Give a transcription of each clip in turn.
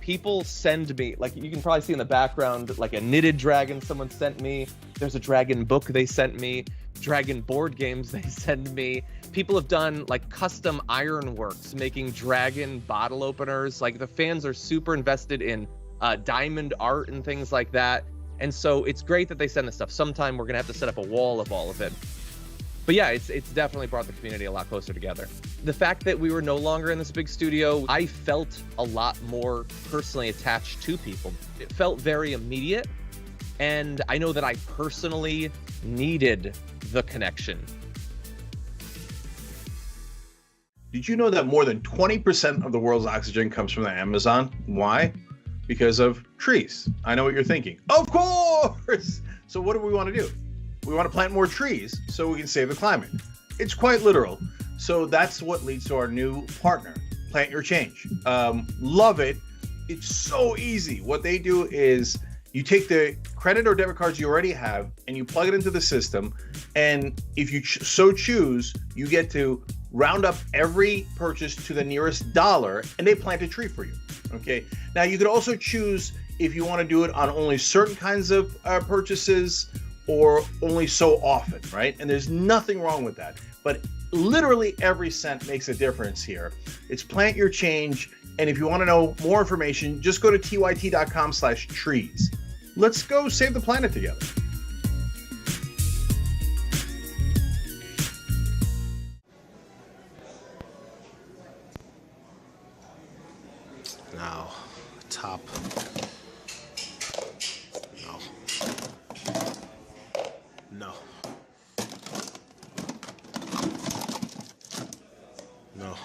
people send me, like you can probably see in the background, like a knitted dragon someone sent me. There's a dragon book they sent me. Dragon board games they send me. People have done like custom ironworks, making dragon bottle openers. Like the fans are super invested in diamond art and things like that. And so it's great that they send this stuff. Sometime we're gonna have to set up a wall of all of it. But yeah, it's definitely brought the community a lot closer together. The fact that we were no longer in this big studio, I felt a lot more personally attached to people. It felt very immediate. And I know that I personally needed the connection. Did you know that more than 20% of the world's oxygen comes from the Amazon? Why? Because of trees. I know what you're thinking. Of course! So what do we want to do? We want to plant more trees so we can save the climate. It's quite literal. So that's what leads to our new partner, Plant Your Change. Love it. It's so easy. What they do is you take the credit or debit cards you already have and you plug it into the system. And if you so choose, you get to round up every purchase to the nearest dollar and they plant a tree for you. Okay. Now you could also choose if you want to do it on only certain kinds of purchases or only so often, right? And there's nothing wrong with that. But literally every cent makes a difference here. It's Plant Your Change. And if you want to know more information, just go to tyt.com/trees. Let's go save the planet together. Now, top. No. No.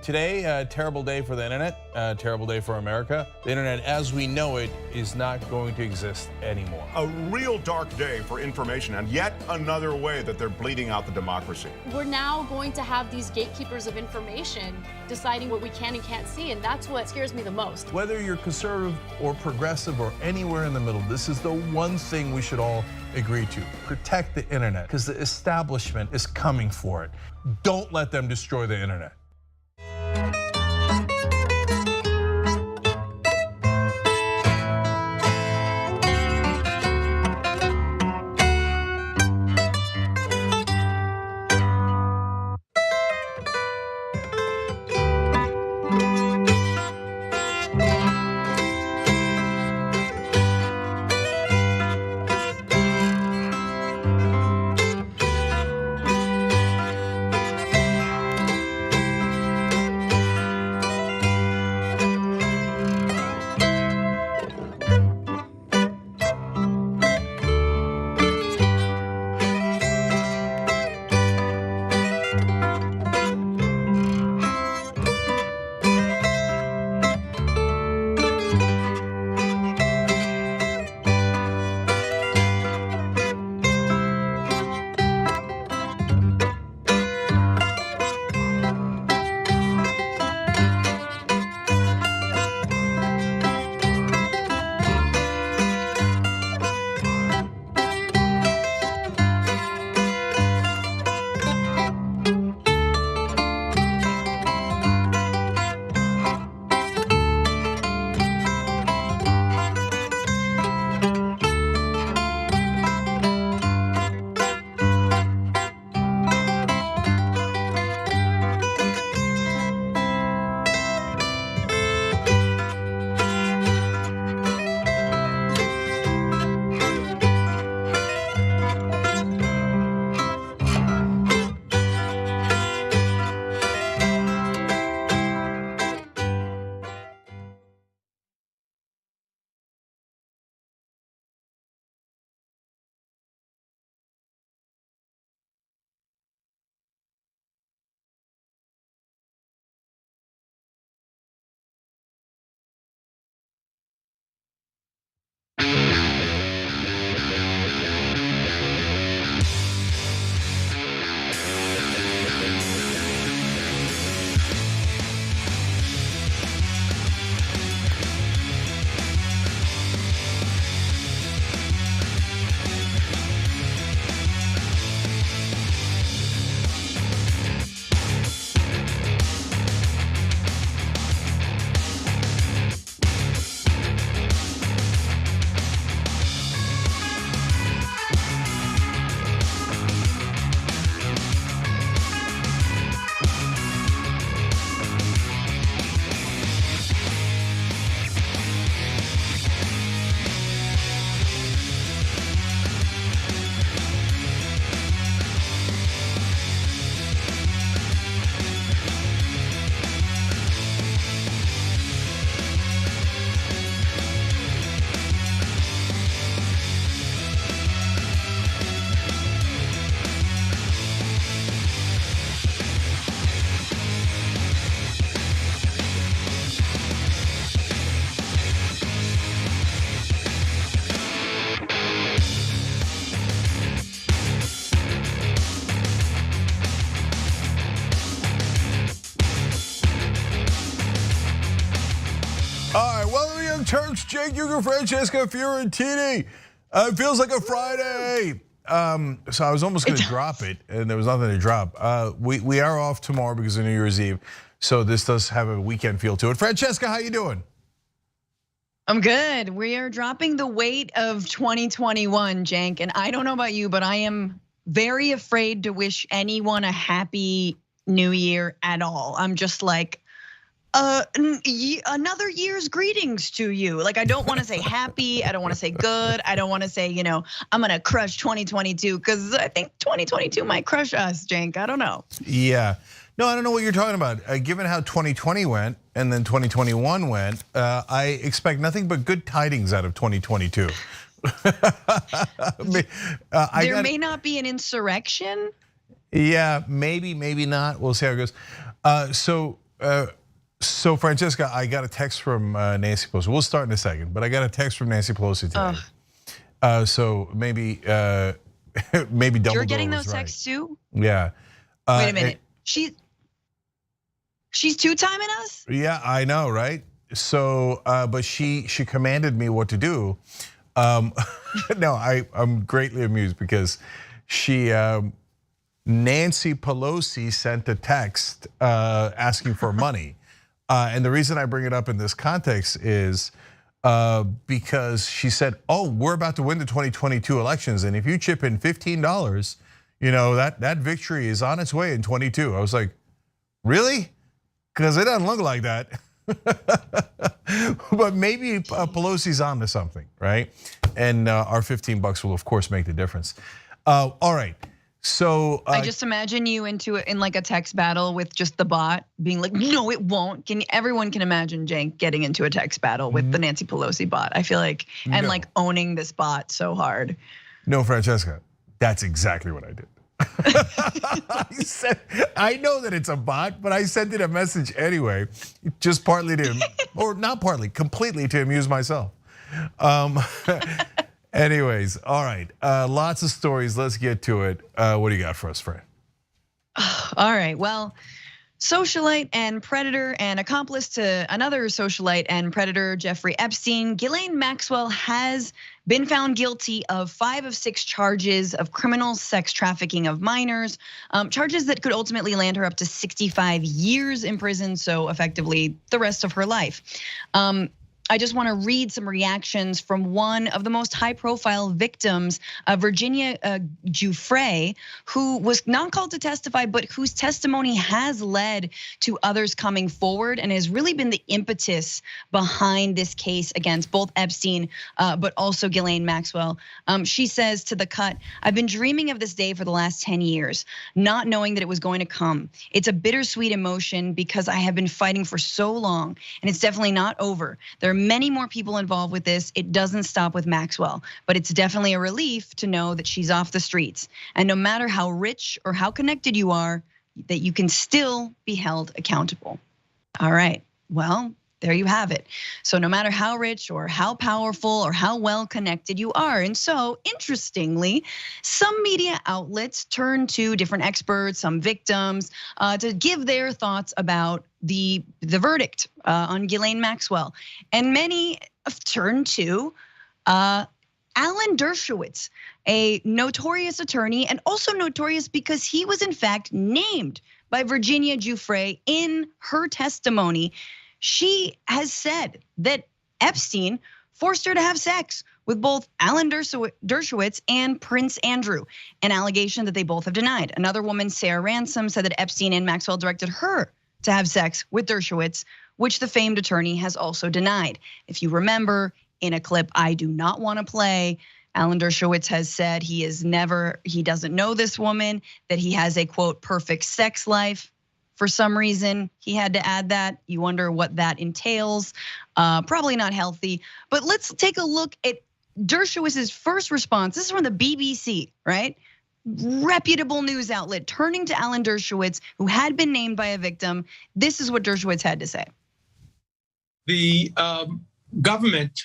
Today, a terrible day for the internet, a terrible day for America. The internet as we know it is not going to exist anymore. A real dark day for information and yet another way that they're bleeding out the democracy. We're now going to have these gatekeepers of information deciding what we can and can't see, and that's what scares me the most. Whether you're conservative or progressive or anywhere in the middle, this is the one thing we should all agree to. Protect the internet, because the establishment is coming for it. Don't let them destroy the internet. the Young Turks, Cenk, Francesca, Fiorentini. It feels like a Friday. So I was almost going to drop it, and there was nothing to drop. We are off tomorrow because of New Year's Eve, so this does have a weekend feel to it. Francesca, how you doing? I'm good. We are dropping the weight of 2021, Cenk, and I don't know about you, but I am very afraid to wish anyone a happy New Year at all. I'm just like, another year's greetings to you. Like, I don't want to say happy. I don't want to say good. I don't want to say, I'm going to crush 2022 because I think 2022 might crush us, Cenk. I don't know. Yeah. No, I don't know what you're talking about. Given how 2020 went and then 2021 went, I expect nothing but good tidings out of 2022. There may not be an insurrection. Yeah, maybe not. We'll see how it goes. So Francesca, I got a text from Nancy Pelosi. We'll start in a second, but I got a text from Nancy Pelosi today. So maybe Dumbledore You're getting was those right. texts too? Yeah. Wait a minute. She's two-timing us? Yeah, I know, right? So, but she commanded me what to do. No, I'm greatly amused because Nancy Pelosi sent a text asking for money. And the reason I bring it up in this context is because she said, "Oh, we're about to win the 2022 elections, and if you chip in $15, that victory is on its way in 22." I was like, "Really?" Because it doesn't look like that. But maybe Pelosi's on to something, right? And our $15 will of course make the difference. All right. So I just imagine you in like a text battle with just the bot being like, "No, it won't." Everyone can imagine Cenk getting into a text battle with the Nancy Pelosi bot. I feel like, and like owning this bot so hard. No, Francesca, that's exactly what I did. I know that it's a bot, but I sent it a message anyway, just partly or not partly, completely to amuse myself. Anyways, all right, lots of stories. Let's get to it. What do you got for us, Fran? All right, well, socialite and predator and accomplice to another socialite and predator, Jeffrey Epstein, Ghislaine Maxwell has been found guilty of 5 of 6 charges of criminal sex trafficking of minors, charges that could ultimately land her up to 65 years in prison, so effectively the rest of her life. I just want to read some reactions from one of the most high-profile victims, Virginia Giuffre, who was not called to testify, but whose testimony has led to others coming forward and has really been the impetus behind this case against both Epstein, but also Ghislaine Maxwell. She says to The Cut, "I've been dreaming of this day for the last 10 years, not knowing that it was going to come. It's a bittersweet emotion because I have been fighting for so long, and it's definitely not over. There are many more people involved with this. It doesn't stop with Maxwell, but it's definitely a relief to know that she's off the streets. And no matter how rich or how connected you are, that you can still be held accountable." All right, well, there you have it. So no matter how rich or how powerful or how well connected you are. And so interestingly, some media outlets turn to different experts, some victims, to give their thoughts about the verdict on Ghislaine Maxwell. And many have turned to Alan Dershowitz, a notorious attorney and also notorious because he was in fact named by Virginia Giuffre in her testimony. She has said that Epstein forced her to have sex with both Alan Dershowitz and Prince Andrew, an allegation that they both have denied. Another woman, Sarah Ransom, said that Epstein and Maxwell directed her to have sex with Dershowitz, which the famed attorney has also denied. If you remember, in a clip I do not want to play, Alan Dershowitz has said he doesn't know this woman, that he has a quote, perfect sex life. For some reason, he had to add that. You wonder what that entails. Probably not healthy. But let's take a look at Dershowitz's first response. This is from the BBC, right? Reputable news outlet turning to Alan Dershowitz, who had been named by a victim. This is what Dershowitz had to say. The government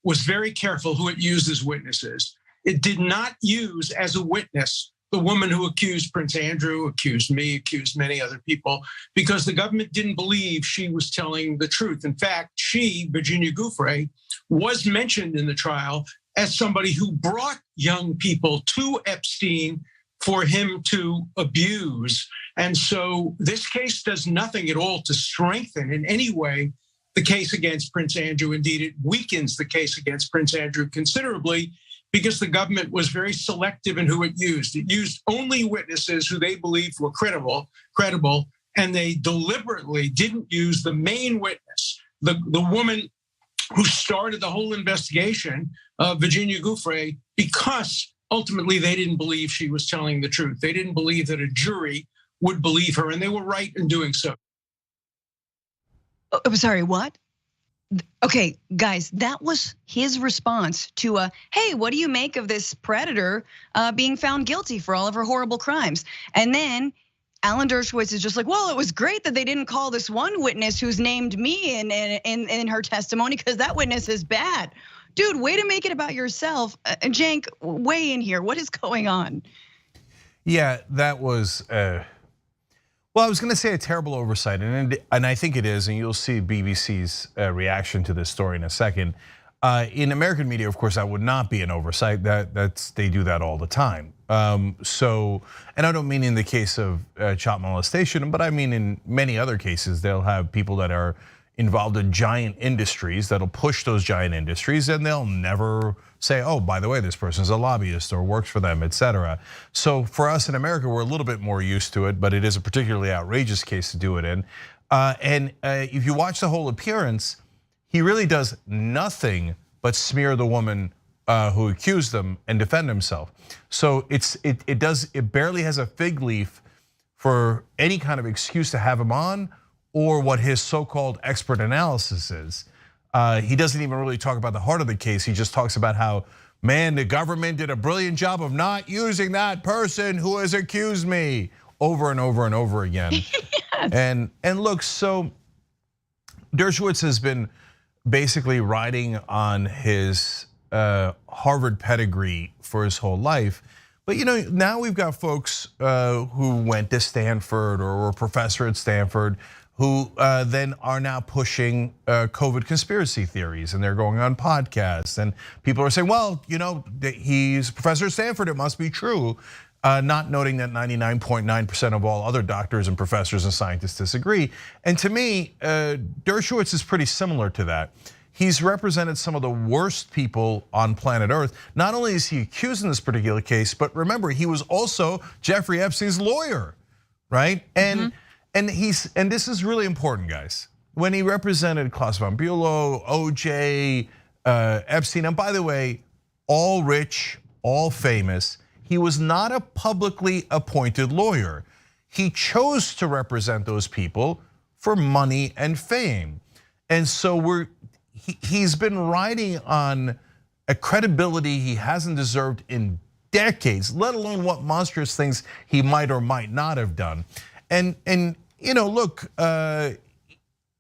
was very careful who it used as witnesses. It did not use as a witness the woman who accused Prince Andrew, accused me, accused many other people, because the government didn't believe she was telling the truth. In fact, she, Virginia Giuffre, was mentioned in the trial as somebody who brought young people to Epstein for him to abuse. And so this case does nothing at all to strengthen in any way the case against Prince Andrew. Indeed, it weakens the case against Prince Andrew considerably, because the government was very selective in who it used. It used only witnesses who they believed were credible, and they deliberately didn't use the main witness, the woman who started the whole investigation, Virginia Giuffre, because ultimately they didn't believe she was telling the truth. They didn't believe that a jury would believe her, and they were right in doing so. Oh, I'm sorry, what? Okay, guys, that was his response to hey, what do you make of this predator being found guilty for all of her horrible crimes? And then Alan Dershowitz is just like, well, it was great that they didn't call this one witness who's named me in her testimony, because that witness is bad. Dude, way to make it about yourself. Cenk, weigh in here. What is going on? Yeah, that was, well, I was gonna say a terrible oversight, and I think it is, and you'll see BBC's reaction to this story in a second. In American media, of course, that would not be an oversight. They do that all the time. So, and I don't mean in the case of child molestation, but I mean in many other cases, they'll have people that are involved in giant industries that'll push those giant industries, and they'll never say, oh, by the way, this person's a lobbyist or works for them, etc. So for us in America, we're a little bit more used to it, but it is a particularly outrageous case to do it in. And if you watch the whole appearance, he really does nothing but smear the woman who accused them and defend himself. So it barely has a fig leaf for any kind of excuse to have him on, or what his so-called expert analysis is. He doesn't even really talk about the heart of the case. He just talks about how, man, the government did a brilliant job of not using that person who has accused me, over and over and over again. Yes. And look, so Dershowitz has been basically riding on his Harvard pedigree for his whole life. But now we've got folks who went to Stanford or were a professor at Stanford, who then are now pushing COVID conspiracy theories, and they're going on podcasts, and people are saying, well, he's a professor at Stanford, it must be true, not noting that 99.9% of all other doctors and professors and scientists disagree. And to me, Dershowitz is pretty similar to that. He's represented some of the worst people on planet Earth. Not only is he accused in this particular case, but remember, he was also Jeffrey Epstein's lawyer, right? And this is really important, guys. When he represented Klaus von Bülow, OJ, Epstein, and by the way, all rich, all famous, he was not a publicly appointed lawyer. He chose to represent those people for money and fame. And so he's been riding on a credibility he hasn't deserved in decades, let alone what monstrous things he might or might not have done. And look,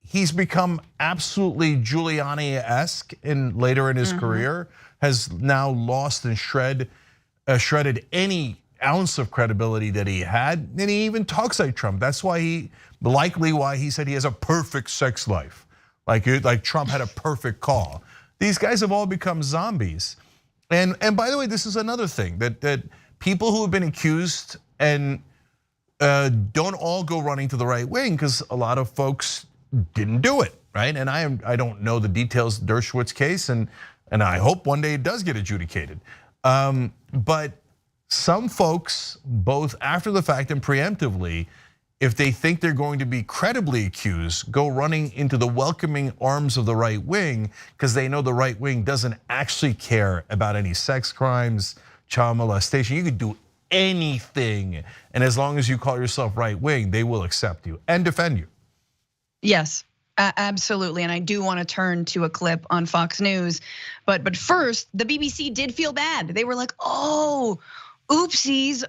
he's become absolutely Giuliani-esque later in his career, has now lost and shredded any ounce of credibility that he had, and he even talks like Trump. That's why he said he has a perfect sex life, like Trump had a perfect call. These guys have all become zombies. And by the way, this is another thing that people who have been accused and don't all go running to the right wing, because a lot of folks didn't do it, right? And I don't know the details of the Dershowitz case, and I hope one day it does get adjudicated. But some folks, both after the fact and preemptively, if they think they're going to be credibly accused, go running into the welcoming arms of the right wing, because they know the right wing doesn't actually care about any sex crimes, child molestation. You could do anything, and as long as you call yourself right wing, they will accept you and defend you. Yes, absolutely. And I do want to turn to a clip on Fox News, but first, the BBC did feel bad. They were like, oh, oopsies,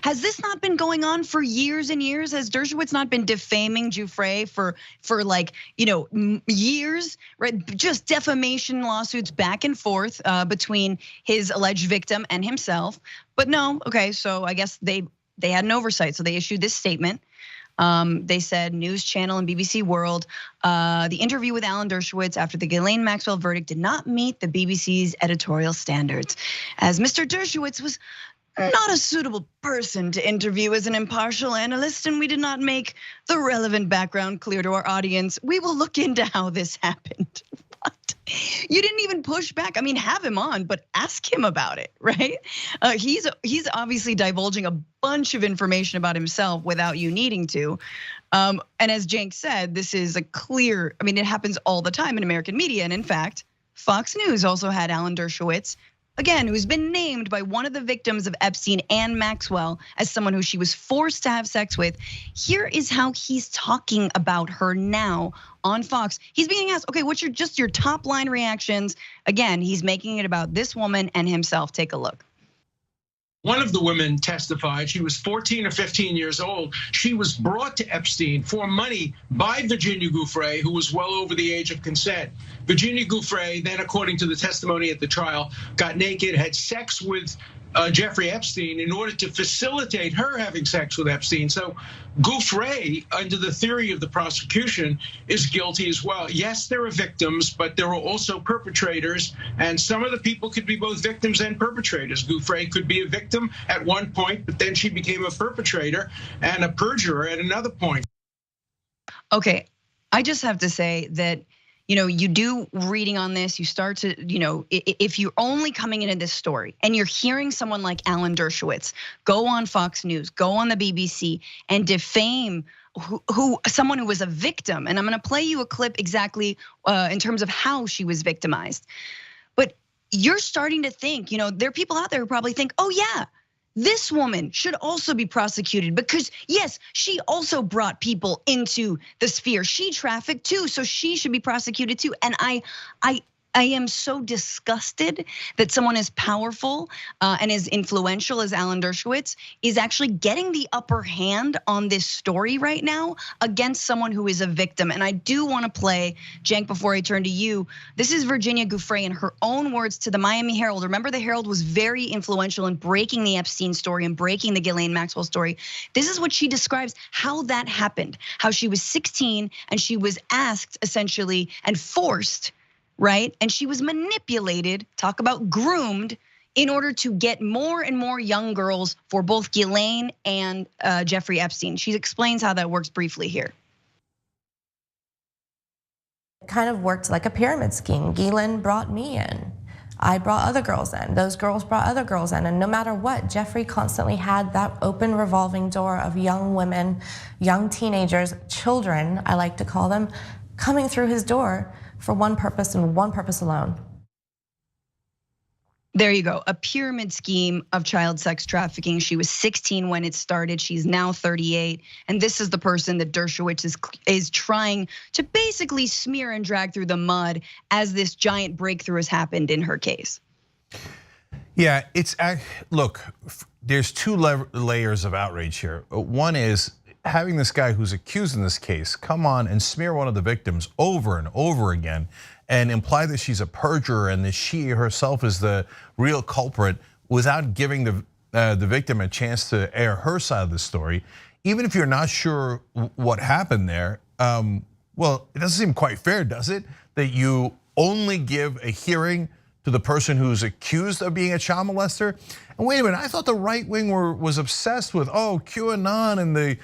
has this not been going on for years and years? Has Dershowitz not been defaming Giuffre for like, years, right? Just defamation lawsuits back and forth between his alleged victim and himself. But no, okay, so I guess they had an oversight, so they issued this statement. They said News Channel and BBC World, the interview with Alan Dershowitz after the Ghislaine Maxwell verdict did not meet the BBC's editorial standards, as Mr. Dershowitz was not a suitable person to interview as an impartial analyst, and we did not make the relevant background clear to our audience. We will look into how this happened. What? You didn't even push back. I mean, have him on, but ask him about it, right? He's obviously divulging a bunch of information about himself without you needing to. And as Cenk said, this is a clear, I mean, it happens all the time in American media. And in fact, Fox News also had Alan Dershowitz, again, who's been named by one of the victims of Epstein and Maxwell as someone who she was forced to have sex with. Here is how he's talking about her now on Fox. He's being asked, okay, what's your top line reactions? Again, he's making it about this woman and himself. Take a look. One of the women testified, she was 14 or 15 years old. She was brought to Epstein for money by Virginia Giuffre, who was well over the age of consent. Virginia Giuffre then, according to the testimony at the trial, got naked, had sex with Jeffrey Epstein in order to facilitate her having sex with Epstein. So Giuffre, under the theory of the prosecution, is guilty as well. Yes, there are victims, but there are also perpetrators, and some of the people could be both victims and perpetrators. Giuffre could be a victim at one point, but then she became a perpetrator and a perjurer at another point. Okay, I just have to say that, you do reading on this, you start to, if you're only coming into this story and you're hearing someone like Alan Dershowitz go on Fox News, go on the BBC and defame someone who was a victim, and I'm gonna play you a clip exactly in terms of how she was victimized. But you're starting to think, there are people out there who probably think, oh yeah, this woman should also be prosecuted because yes, she also brought people into the sphere. She trafficked too, so she should be prosecuted too. And I am so disgusted that someone as powerful and as influential as Alan Dershowitz is actually getting the upper hand on this story right now against someone who is a victim. And I do want to play, Cenk, before I turn to you. This is Virginia Giuffre in her own words to the Miami Herald. Remember, the Herald was very influential in breaking the Epstein story and breaking the Ghislaine Maxwell story. This is what she describes how that happened, how she was 16 and she was asked essentially and forced, right? And she was manipulated, talk about groomed, in order to get more and more young girls for both Ghislaine and Jeffrey Epstein. She explains how that works briefly here. It kind of worked like a pyramid scheme. Ghislaine brought me in. I brought other girls in. Those girls brought other girls in. And no matter what, Jeffrey constantly had that open revolving door of young women, young teenagers, children, I like to call them, coming through his door for one purpose and one purpose alone. There you go, a pyramid scheme of child sex trafficking. She was 16 when it started, she's now 38. And this is the person that Dershowitz is trying to basically smear and drag through the mud as this giant breakthrough has happened in her case. Yeah, look, there's two layers of outrage here. One is having this guy who's accused in this case come on and smear one of the victims over and over again and imply that she's a perjurer and that she herself is the real culprit without giving the victim a chance to air her side of the story. Even if you're not sure what happened there, well, it doesn't seem quite fair, does it? That you only give a hearing to the person who's accused of being a child molester? And wait a minute, I thought the right wing was obsessed with, QAnon and the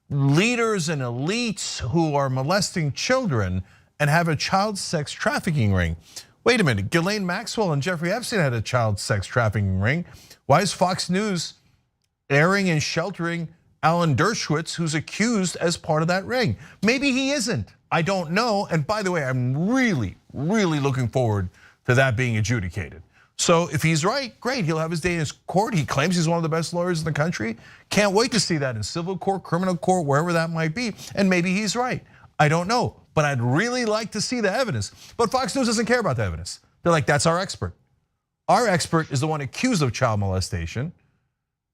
leaders and elites who are molesting children and have a child sex trafficking ring. Wait a minute, Ghislaine Maxwell and Jeffrey Epstein had a child sex trafficking ring. Why is Fox News airing and sheltering Alan Dershowitz, who's accused as part of that ring? Maybe he isn't, I don't know. And by the way, I'm really, really looking forward to that being adjudicated. So if he's right, great, he'll have his day in his court. He claims he's one of the best lawyers in the country. Can't wait to see that in civil court, criminal court, wherever that might be. And maybe he's right, I don't know. But I'd really like to see the evidence. But Fox News doesn't care about the evidence. They're like, that's our expert. Our expert is the one accused of child molestation,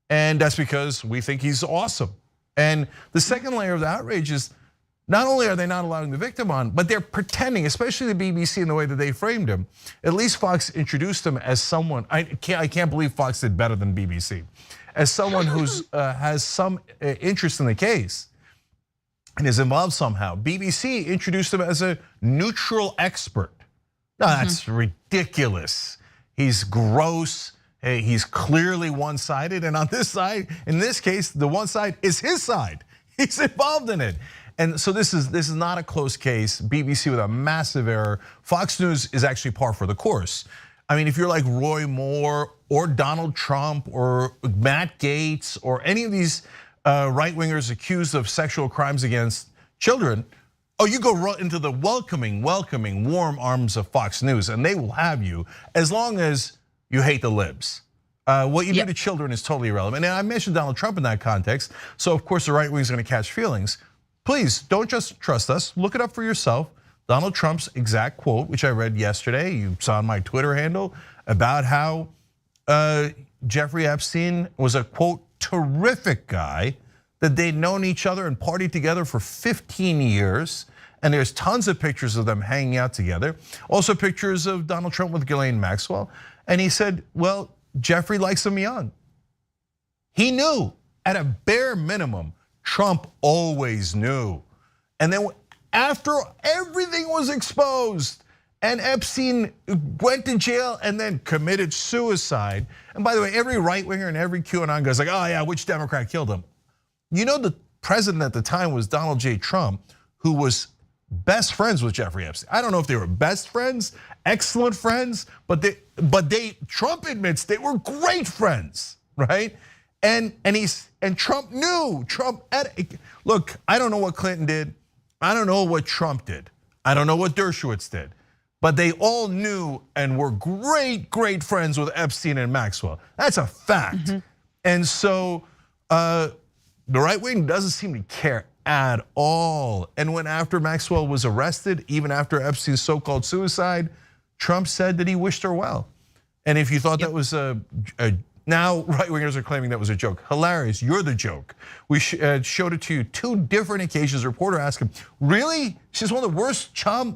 and that's because we think he's awesome. And the second layer of the outrage is not only are they not allowing the victim on, but they're pretending, especially the BBC in the way that they framed him. At least Fox introduced him as someone, I can't believe Fox did better than BBC, as someone who's has some interest in the case and is involved somehow. BBC introduced him as a neutral expert. No, that's ridiculous. He's gross. He's clearly one-sided, and on this side, in this case, the one side is his side. He's involved in it. And so this is not a close case. BBC with a massive error. Fox News is actually par for the course. I mean, if you're like Roy Moore or Donald Trump or Matt Gaetz or any of these right-wingers accused of sexual crimes against children, oh, you go right into the welcoming, warm arms of Fox News, and they will have you as long as you hate the libs. What you do to children is totally irrelevant. And I mentioned Donald Trump in that context, so of course the right wing is going to catch feelings. Please don't just trust us. Look it up for yourself. Donald Trump's exact quote, which I read yesterday, you saw on my Twitter handle, about how Jeffrey Epstein was a, quote, terrific guy, that they'd known each other and partied together for 15 years. And there's tons of pictures of them hanging out together. Also pictures of Donald Trump with Ghislaine Maxwell. And he said, well, Jeffrey likes him young. He knew, at a bare minimum, Trump always knew. And then after everything was exposed and Epstein went to jail and then committed suicide. And by the way, every right winger and every QAnon guy's like, oh yeah, which Democrat killed him? You know, the president at the time was Donald J. Trump, who was best friends with Jeffrey Epstein. I don't know if they were best friends, excellent friends, but Trump admits they were great friends, right? And Trump knew. Look, I don't know what Clinton did. I don't know what Trump did. I don't know what Dershowitz did. But they all knew and were great friends with Epstein and Maxwell. That's a fact. And so the right wing doesn't seem to care at all. And when after Maxwell was arrested, even after Epstein's so-called suicide, Trump said that he wished her well. And if you thought that was now right-wingers are claiming that was a joke. Hilarious, you're the joke. We showed it to you 2 different occasions. A reporter asked him, really? She's one of the worst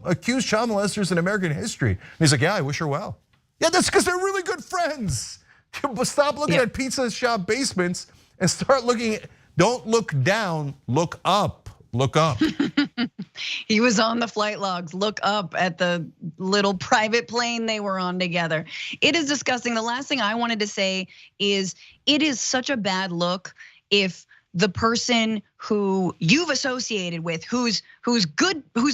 accused child molesters in American history. And he's like, yeah, I wish her well. Yeah, that's because they're really good friends. Stop looking at pizza shop basements and start looking at, don't look down, look up, look up. He was on the flight logs. Look up at the little private plane they were on together. It is disgusting. The last thing I wanted to say is it is such a bad look if the person who you've associated with, whose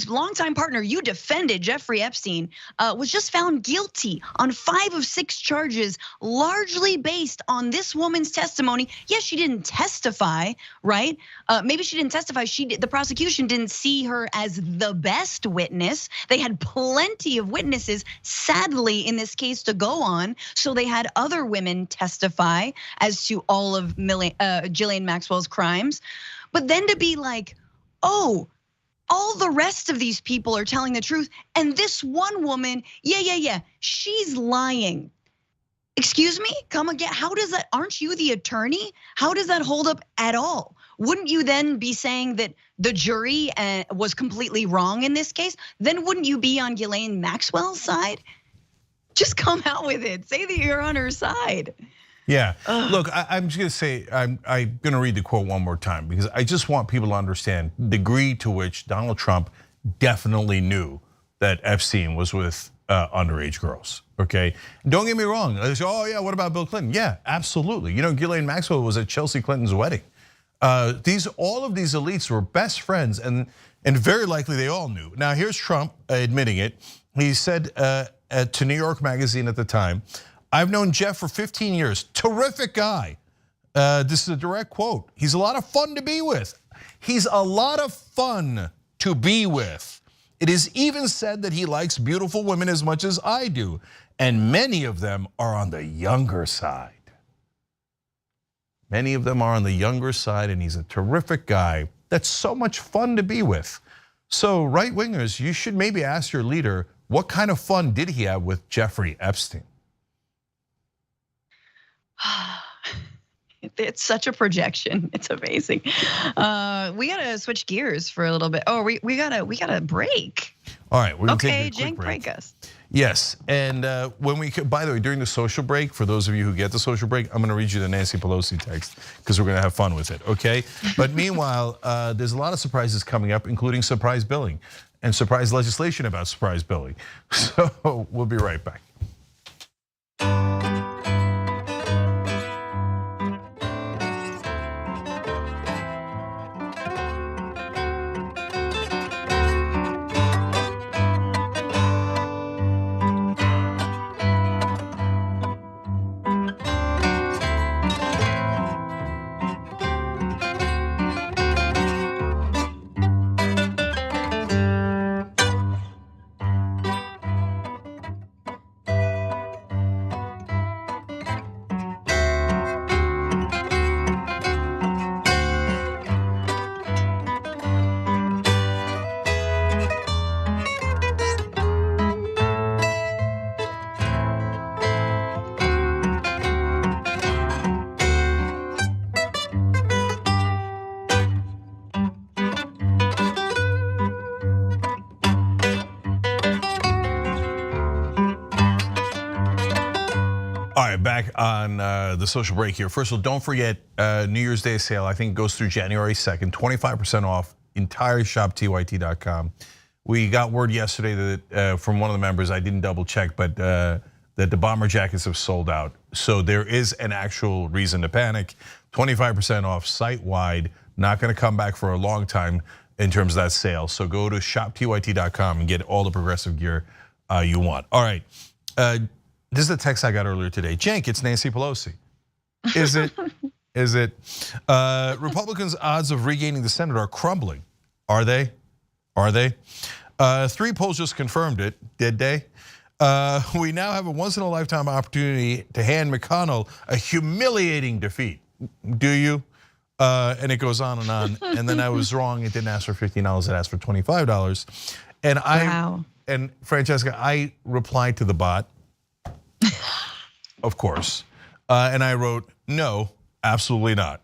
longtime partner you defended, Jeffrey Epstein, was just found guilty on 5 of 6 charges, largely based on this woman's testimony. Yes, she didn't testify, right? Maybe she didn't testify. The prosecution didn't see her as the best witness. They had plenty of witnesses, sadly, in this case to go on. So they had other women testify as to all of Ghislaine Maxwell's crimes. But then to be like, oh, all the rest of these people are telling the truth, and this one woman, yeah, she's lying. Excuse me, come again, how does that, aren't you the attorney? How does that hold up at all? Wouldn't you then be saying that the jury was completely wrong in this case? Then wouldn't you be on Ghislaine Maxwell's side? Just come out with it, say that you're on her side. Yeah, look, I'm just gonna say, I'm gonna read the quote one more time because I just want people to understand the degree to which Donald Trump definitely knew that Epstein was with underage girls, okay? Don't get me wrong, they say, oh yeah, what about Bill Clinton? Yeah, absolutely. You know, Ghislaine Maxwell was at Chelsea Clinton's wedding. All of these elites were best friends and very likely they all knew. Now here's Trump admitting it. He said to New York Magazine at the time, I've known Jeff for 15 years, terrific guy. This is a direct quote. He's a lot of fun to be with. He's a lot of fun to be with. It is even said that he likes beautiful women as much as I do, and many of them are on the younger side. Many of them are on the younger side, and he's a terrific guy that's so much fun to be with. So right wingers, you should maybe ask your leader, what kind of fun did he have with Jeffrey Epstein? It's such a projection. It's amazing. We gotta switch gears for a little bit. Oh, we gotta break. All right, we're gonna take a quick Cenk, break us. Yes, and when we, by the way, during the social break, for those of you who get the social break, I'm gonna read you the Nancy Pelosi text because we're gonna have fun with it, okay? But meanwhile, there's a lot of surprises coming up, including surprise billing and surprise legislation about surprise billing. So we'll be right back. All right, back on the social break here. First of all, don't forget New Year's Day sale. I think goes through January 2nd, 25% off entire shop TYT.com. We got word yesterday that from one of the members, I didn't double check, but that the bomber jackets have sold out. So there is an actual reason to panic. 25% off site-wide, not gonna come back for a long time in terms of that sale. So go to shoptyt.com and get all the progressive gear you want. All right. This is a text I got earlier today. Cenk, it's Nancy Pelosi. Is it? Is it? Republicans' odds of regaining the Senate are crumbling. Are they? Are they? 3 polls just confirmed it. Did they? We now have a once-in-a-lifetime opportunity to hand McConnell a humiliating defeat. Do you? And it goes on and on. And then I was wrong. It didn't ask for $15. It asked for $25. And and Francesca, I replied to the bot. Of course. And I wrote, no, absolutely not.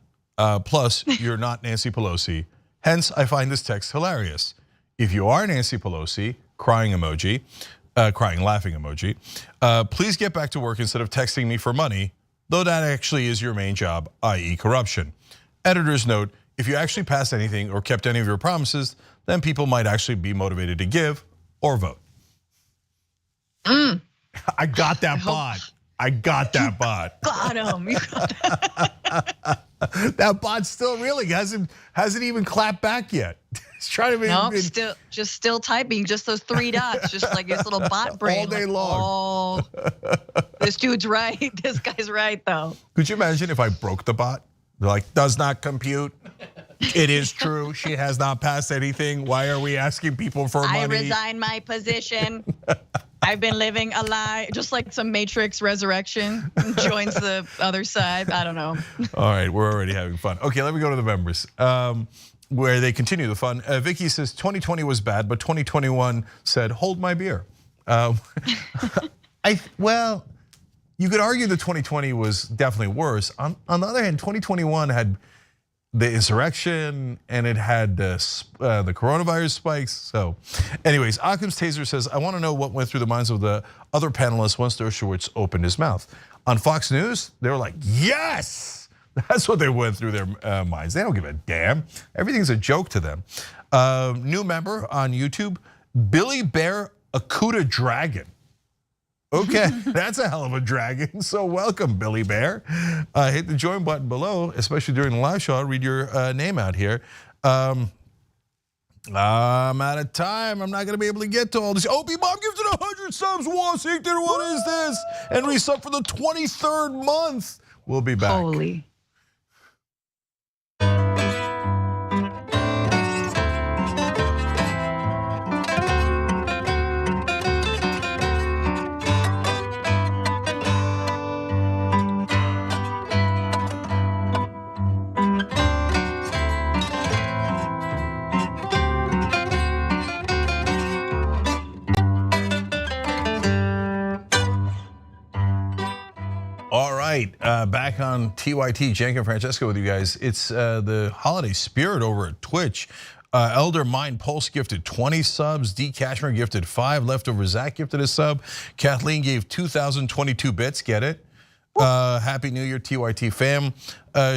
Plus, you're not Nancy Pelosi. Hence, I find this text hilarious. If you are Nancy Pelosi, crying emoji, crying laughing emoji, please get back to work instead of texting me for money, though that actually is your main job, i.e. corruption. Editor's note, if you actually passed anything or kept any of your promises, then people might actually be motivated to give or vote. I got that bot. I got that bot. Got him. That bot still really hasn't even clapped back yet. He's trying to be still typing, just those 3 dots, just like his little bot brain. All day long. Oh, this dude's right. This guy's right, though. Could you imagine if I broke the bot? They're like, does not compute. It is true. She has not passed anything. Why are we asking people for money? I resign my position. I've been living a lie, just like some Matrix resurrection joins the other side. I don't know. All right, we're already having fun. Okay, let me go to the members where they continue the fun. Vicky says 2020 was bad, but 2021 said, hold my beer. Well, you could argue that 2020 was definitely worse. On the other hand, 2021 had the insurrection and it had the coronavirus spikes. So anyways, Occam's Taser says, I wanna know what went through the minds of the other panelists once Dershowitz opened his mouth. On Fox News, they were like, yes! That's what they went through their minds. They don't give a damn. Everything's a joke to them. New member on YouTube, Billy Bear Akuta Dragon. Okay, that's a hell of a dragon. So welcome, Billy Bear. Hit the join button below, especially during the live show. I'll read your name out here. I'm out of time. I'm not gonna be able to get to all this. Opie Mom gives it 100 subs. Washington, what is this? And resub for the 23rd month. We'll be back. Holy. All right, back on TYT, Cenk and Francesca with you guys. It's the holiday spirit over at Twitch. Elder Mind Pulse gifted 20 subs. D. Cashmere gifted 5. Leftover Zach gifted a sub. Kathleen gave 2,022 bits. Get it? Happy New Year, TYT fam.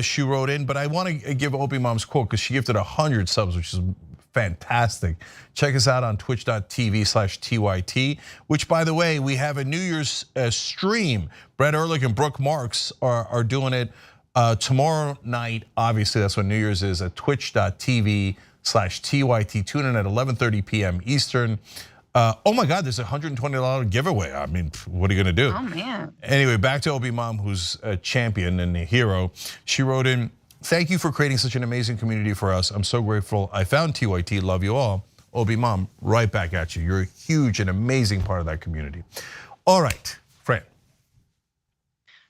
She wrote in, but I want to give Opie Mom's quote because she gifted 100 subs, which is fantastic. Check us out on twitch.tv/TYT, which, by the way, we have a New Year's stream. Brett Ehrlich and Brooke Marks are doing it tomorrow night. Obviously, that's when New Year's is at twitch.tv/TYT. Tune in at 11:30 p.m. Eastern. Oh my God, there's a $120 giveaway. I mean, what are you gonna do? Oh man. Anyway, back to Opie Mom, who's a champion and a hero. She wrote in, thank you for creating such an amazing community for us. I'm so grateful I found TYT, love you all. Opie Mom, right back at you. You're a huge and amazing part of that community. All right, Fran.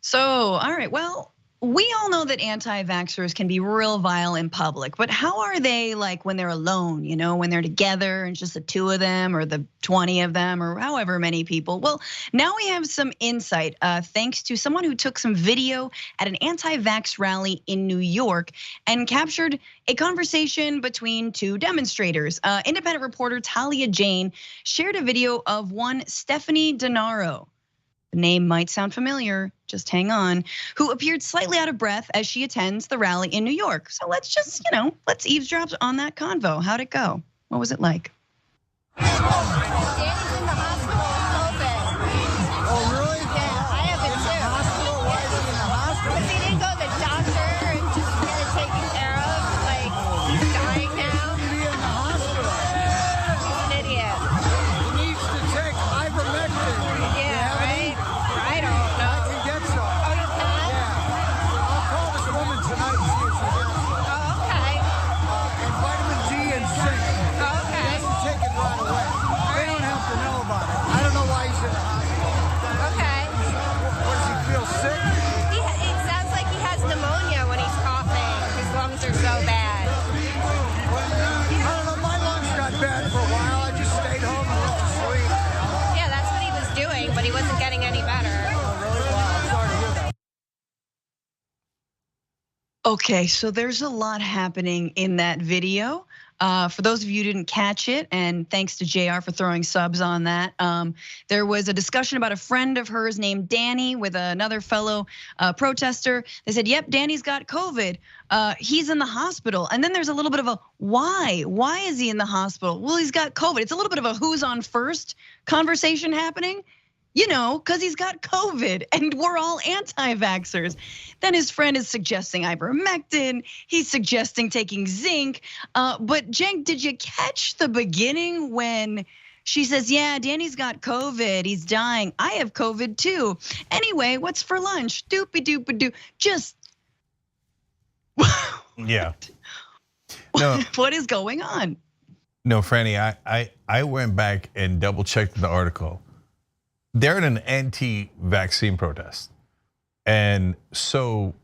So, all right, well, we all know that anti-vaxxers can be real vile in public, but how are they like when they're alone, when they're together and just the 2 of them or the 20 of them or however many people? Well, now we have some insight thanks to someone who took some video at an anti-vax rally in New York and captured a conversation between 2 demonstrators. Independent reporter Talia Jane shared a video of one Stephanie Denaro. The name might sound familiar, just hang on, who appeared slightly out of breath as she attends the rally in New York. So let's just, let's eavesdrop on that convo. How'd it go? What was it like? Danny's in the hospital with COVID. Oh, really? Yeah, I have it too. Hospital? Why is he in the hospital? Because he didn't go to the doctor and just get it taken care of. Like, he's dying now. He should be in the hospital. He's an idiot. He needs to take ivermectin. Yeah, right? I don't know. I can get some. Oh, you can? Yeah. I'll call this woman tonight and see if she gets some. Oh, okay. And vitamin D and zinc. Okay. He doesn't take it right away. They don't have to know about it. I don't know why he's in the hospital. Okay. What, does he feel sick? It sounds like he has pneumonia when he's coughing. His lungs are so bad. I don't know, my lungs got bad for a while. I just stayed home and went to sleep. Yeah, that's what he was doing, but he wasn't getting any better. Oh, really? Well, I'm sorry to hear that. Okay, so there's a lot happening in that video. For those of you who didn't catch it, and thanks to JR for throwing subs on that, there was a discussion about a friend of hers named Danny with another fellow protester. They said, yep, Danny's got COVID. He's in the hospital. And then there's a little bit of a why? Why is he in the hospital? Well, he's got COVID. It's a little bit of a who's on first conversation happening. Because he's got COVID and we're all anti-vaxxers. Then his friend is suggesting ivermectin. He's suggesting taking zinc. But Cenk, did you catch the beginning when she says, yeah, Danny's got COVID, he's dying. I have COVID too. Anyway, what's for lunch? Doopy-doopy-doo. Just. Yeah. No. What is going on? No, Franny, I went back and double checked the article. They're in an anti-vaccine protest. And so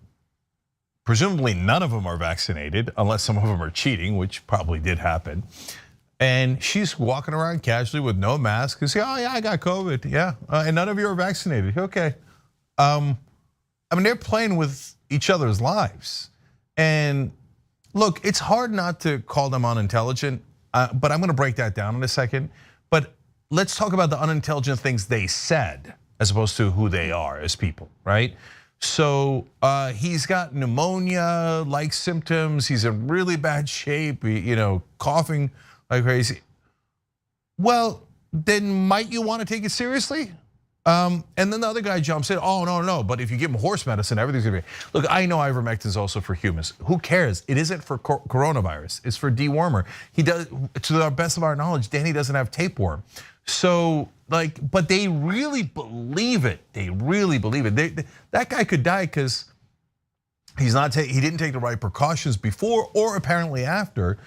presumably none of them are vaccinated unless some of them are cheating, which probably did happen. And she's walking around casually with no mask and say, oh yeah, I got COVID, yeah. And none of you are vaccinated, okay. I mean, they're playing with each other's lives. And look, it's hard not to call them unintelligent, but I'm gonna break that down in a second. But let's talk about the unintelligent things they said as opposed to who they are as people, right? So he's got pneumonia-like symptoms. He's in really bad shape, coughing like crazy. Well, then might you want to take it seriously? And then the other guy jumps in, oh, no, but if you give him horse medicine, everything's gonna be. Look, I know ivermectin is also for humans. Who cares? It isn't for coronavirus, it's for dewormer. He does, to the best of our knowledge, Danny doesn't have tapeworm. So but they really believe it. They really believe it. That guy could die because he didn't take the right precautions before or apparently after.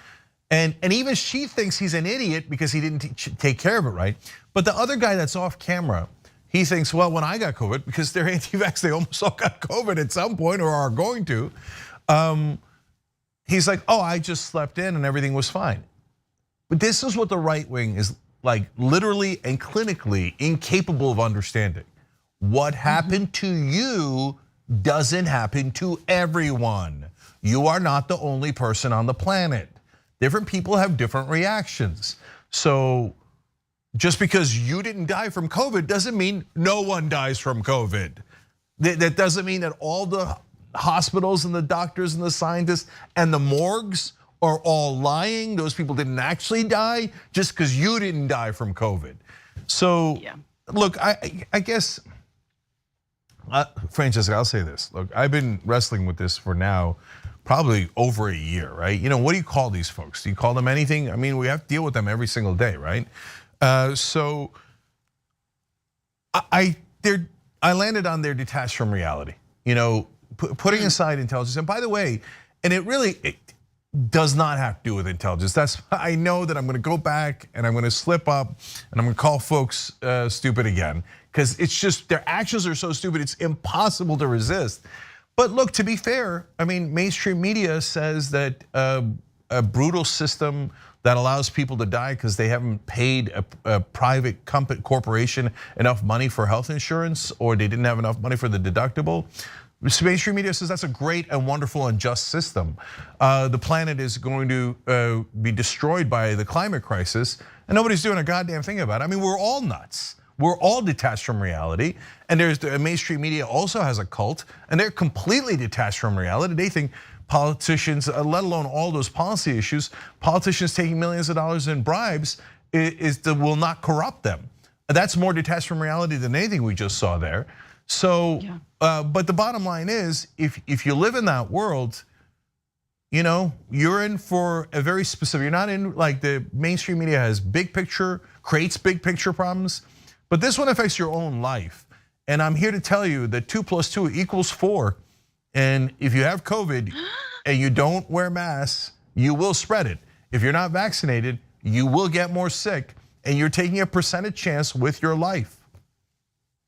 And even she thinks he's an idiot because he didn't take care of it right. But the other guy that's off camera, he thinks, well, when I got COVID, because they're anti-vax, they almost all got COVID at some point or are going to. He's like, oh, I just slept in and everything was fine. But this is what the right wing is like literally and clinically incapable of understanding. What happened to you doesn't happen to everyone. You are not the only person on the planet. Different people have different reactions. So just because you didn't die from COVID doesn't mean no one dies from COVID. That doesn't mean that all the hospitals and the doctors and the scientists and the morgues are all lying. Those people didn't actually die just because you didn't die from COVID. So look, I guess, Francesca, I'll say this. Look, I've been wrestling with this for now probably over a year, right? What do you call these folks? Do you call them anything? I mean, we have to deal with them every single day, right? So I landed on their detached from reality. Putting aside intelligence, and by the way, and it does not have to do with intelligence. I know that I'm going to go back and I'm going to slip up and I'm going to call folks stupid again, because it's just their actions are so stupid, it's impossible to resist. But look, to be fair, I mean, mainstream media says that a brutal system that allows people to die because they haven't paid a private corporation enough money for health insurance, or they didn't have enough money for the deductible. Mainstream media says that's a great and wonderful and just system. The planet is going to be destroyed by the climate crisis, and nobody's doing a goddamn thing about it. I mean, we're all nuts. We're all detached from reality, and mainstream media also has a cult, and they're completely detached from reality. They think politicians, let alone all those policy issues, politicians taking millions of dollars in bribes will not corrupt them. That's more detached from reality than anything we just saw there. So, but the bottom line is, if you live in that world, you're in for a very specific. You're not in, like, the mainstream media has big picture, creates big picture problems, but this one affects your own life. And I'm here to tell you that 2 + 2 = 4. And if you have COVID and you don't wear masks, you will spread it. If you're not vaccinated, you will get more sick, and you're taking a percentage chance with your life.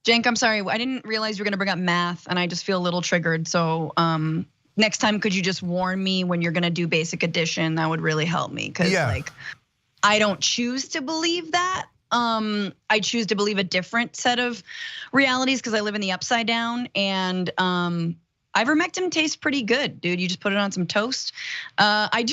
Cenk, I'm sorry, I didn't realize you were gonna bring up math, and I just feel a little triggered. So next time, could you just warn me when you're gonna do basic addition? That would really help me, because like, I don't choose to believe that. I choose to believe a different set of realities because I live in the upside down, and ivermectin tastes pretty good, dude. You just put it on some toast. I'm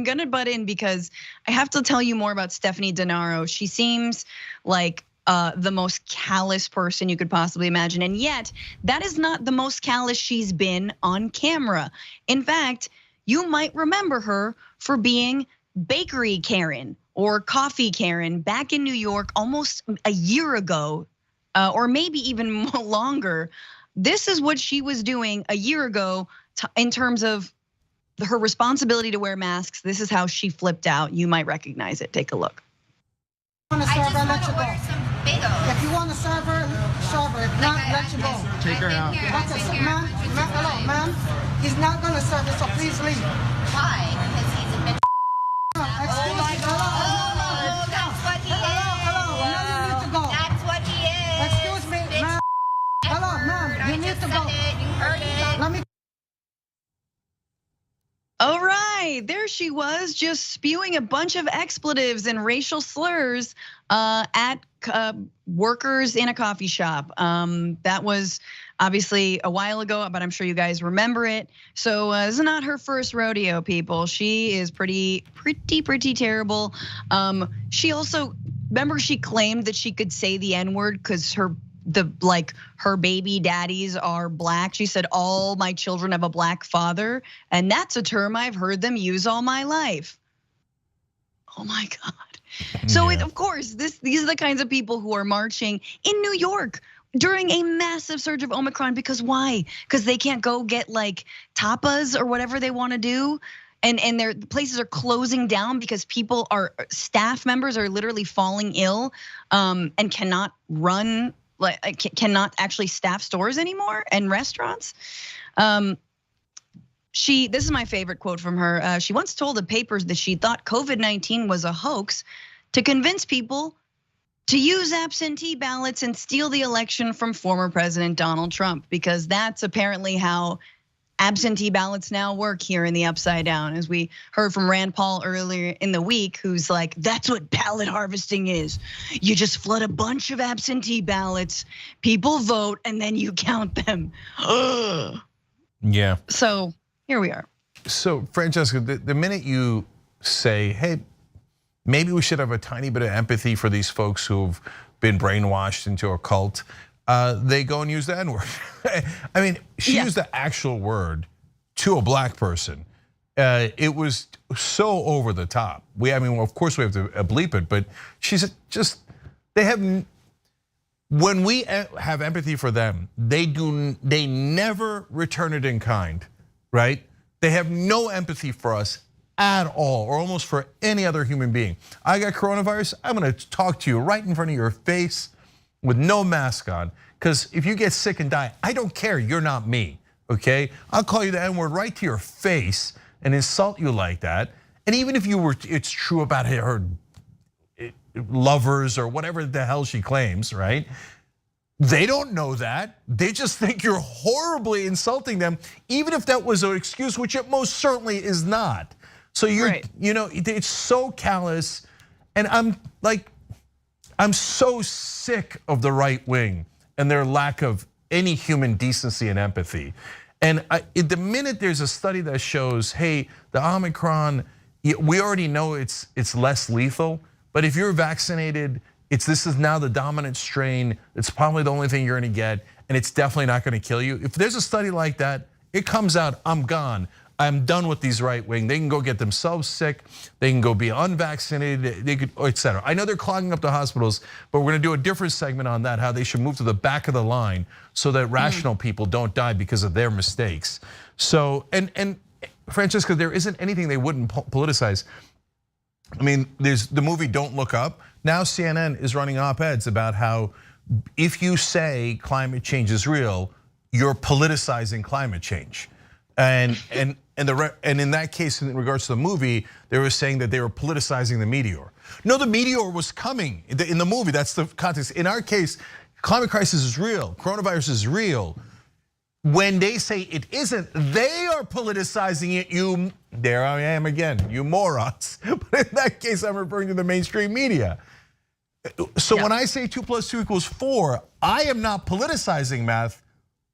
gonna butt in because I have to tell you more about Stephanie Denaro. She seems like the most callous person you could possibly imagine, and yet that is not the most callous she's been on camera. In fact, you might remember her for being Bakery Karen or Coffee Karen back in New York almost a year ago, or maybe even longer. This is what she was doing a year ago in terms of her responsibility to wear masks. This is how she flipped out. You might recognize it. Take a look. I just want to order some bagels. If you want to serve her, if not, let you go. Take her out. Ma'am, hello, ma'am. He's not gonna serve her, so please leave. Why? Because he's a bitch. Hello, that's what he is. Hello, now you need to go. That's what he is. Excuse me, ma'am. Hello, ma'am, you need to go. You heard it. Let me. All right, there she was, just spewing a bunch of expletives and racial slurs at workers in a coffee shop. That was obviously a while ago, but I'm sure you guys remember it. So this is not her first rodeo, people. She is pretty terrible. She also, remember, she claimed that she could say the N-word because her baby daddies are black. She said, all my children have a black father. And that's a term I've heard them use all my life. Oh my God. So of course, these are the kinds of people who are marching in New York during a massive surge of Omicron. Because why? Because they can't go get like tapas or whatever they want to do. And their places are closing down because staff members are literally falling ill and cannot run, cannot actually staff stores anymore and restaurants. This is my favorite quote from her. She once told the papers that she thought COVID-19 was a hoax to convince people to use absentee ballots and steal the election from former President Donald Trump, because that's apparently how absentee ballots now work here in the Upside Down, as we heard from Rand Paul earlier in the week, who's like, that's what ballot harvesting is. You just flood a bunch of absentee ballots, people vote, and then you count them. Yeah. So here we are. So Francesca, the minute you say, hey, maybe we should have a tiny bit of empathy for these folks who've been brainwashed into a cult, they go and use the N-word. I mean, she used the actual word to a black person. It was so over the top. I mean, of course we have to bleep it, but she's just, when we have empathy for them, they never return it in kind, right? They have no empathy for us at all, or almost for any other human being. I got coronavirus, I'm gonna talk to you right in front of your face with no mask on, because if you get sick and die, I don't care, you're not me, okay? I'll call you the N-word right to your face and insult you like that. And even if it's true about her lovers or whatever the hell she claims, right? They don't know that. They just think you're horribly insulting them, even if that was an excuse, which it most certainly is not. So it's so callous, and I'm so sick of the right wing and their lack of any human decency and empathy. And the minute there's a study that shows, hey, the Omicron, we already know it's less lethal, but if you're vaccinated, this is now the dominant strain. It's probably the only thing you're gonna get, and it's definitely not gonna kill you. If there's a study like that, it comes out, I'm gone. I'm done with these right wing. They can go get themselves sick. They can go be unvaccinated, they could, etc. I know they're clogging up the hospitals, but we're gonna do a different segment on that, how they should move to the back of the line so that rational people don't die because of their mistakes. So, and Francesca, there isn't anything they wouldn't politicize. I mean, there's the movie Don't Look Up. Now CNN is running op-eds about how if you say climate change is real, you're politicizing climate change. And in that case, in regards to the movie, they were saying that they were politicizing the meteor. No, the meteor was coming in the movie. That's the context. In our case, climate crisis is real. Coronavirus is real. When they say it isn't, they are politicizing it. There I am again, you morons. But in that case, I'm referring to the mainstream media. So when I say 2 + 2 = 4, I am not politicizing math.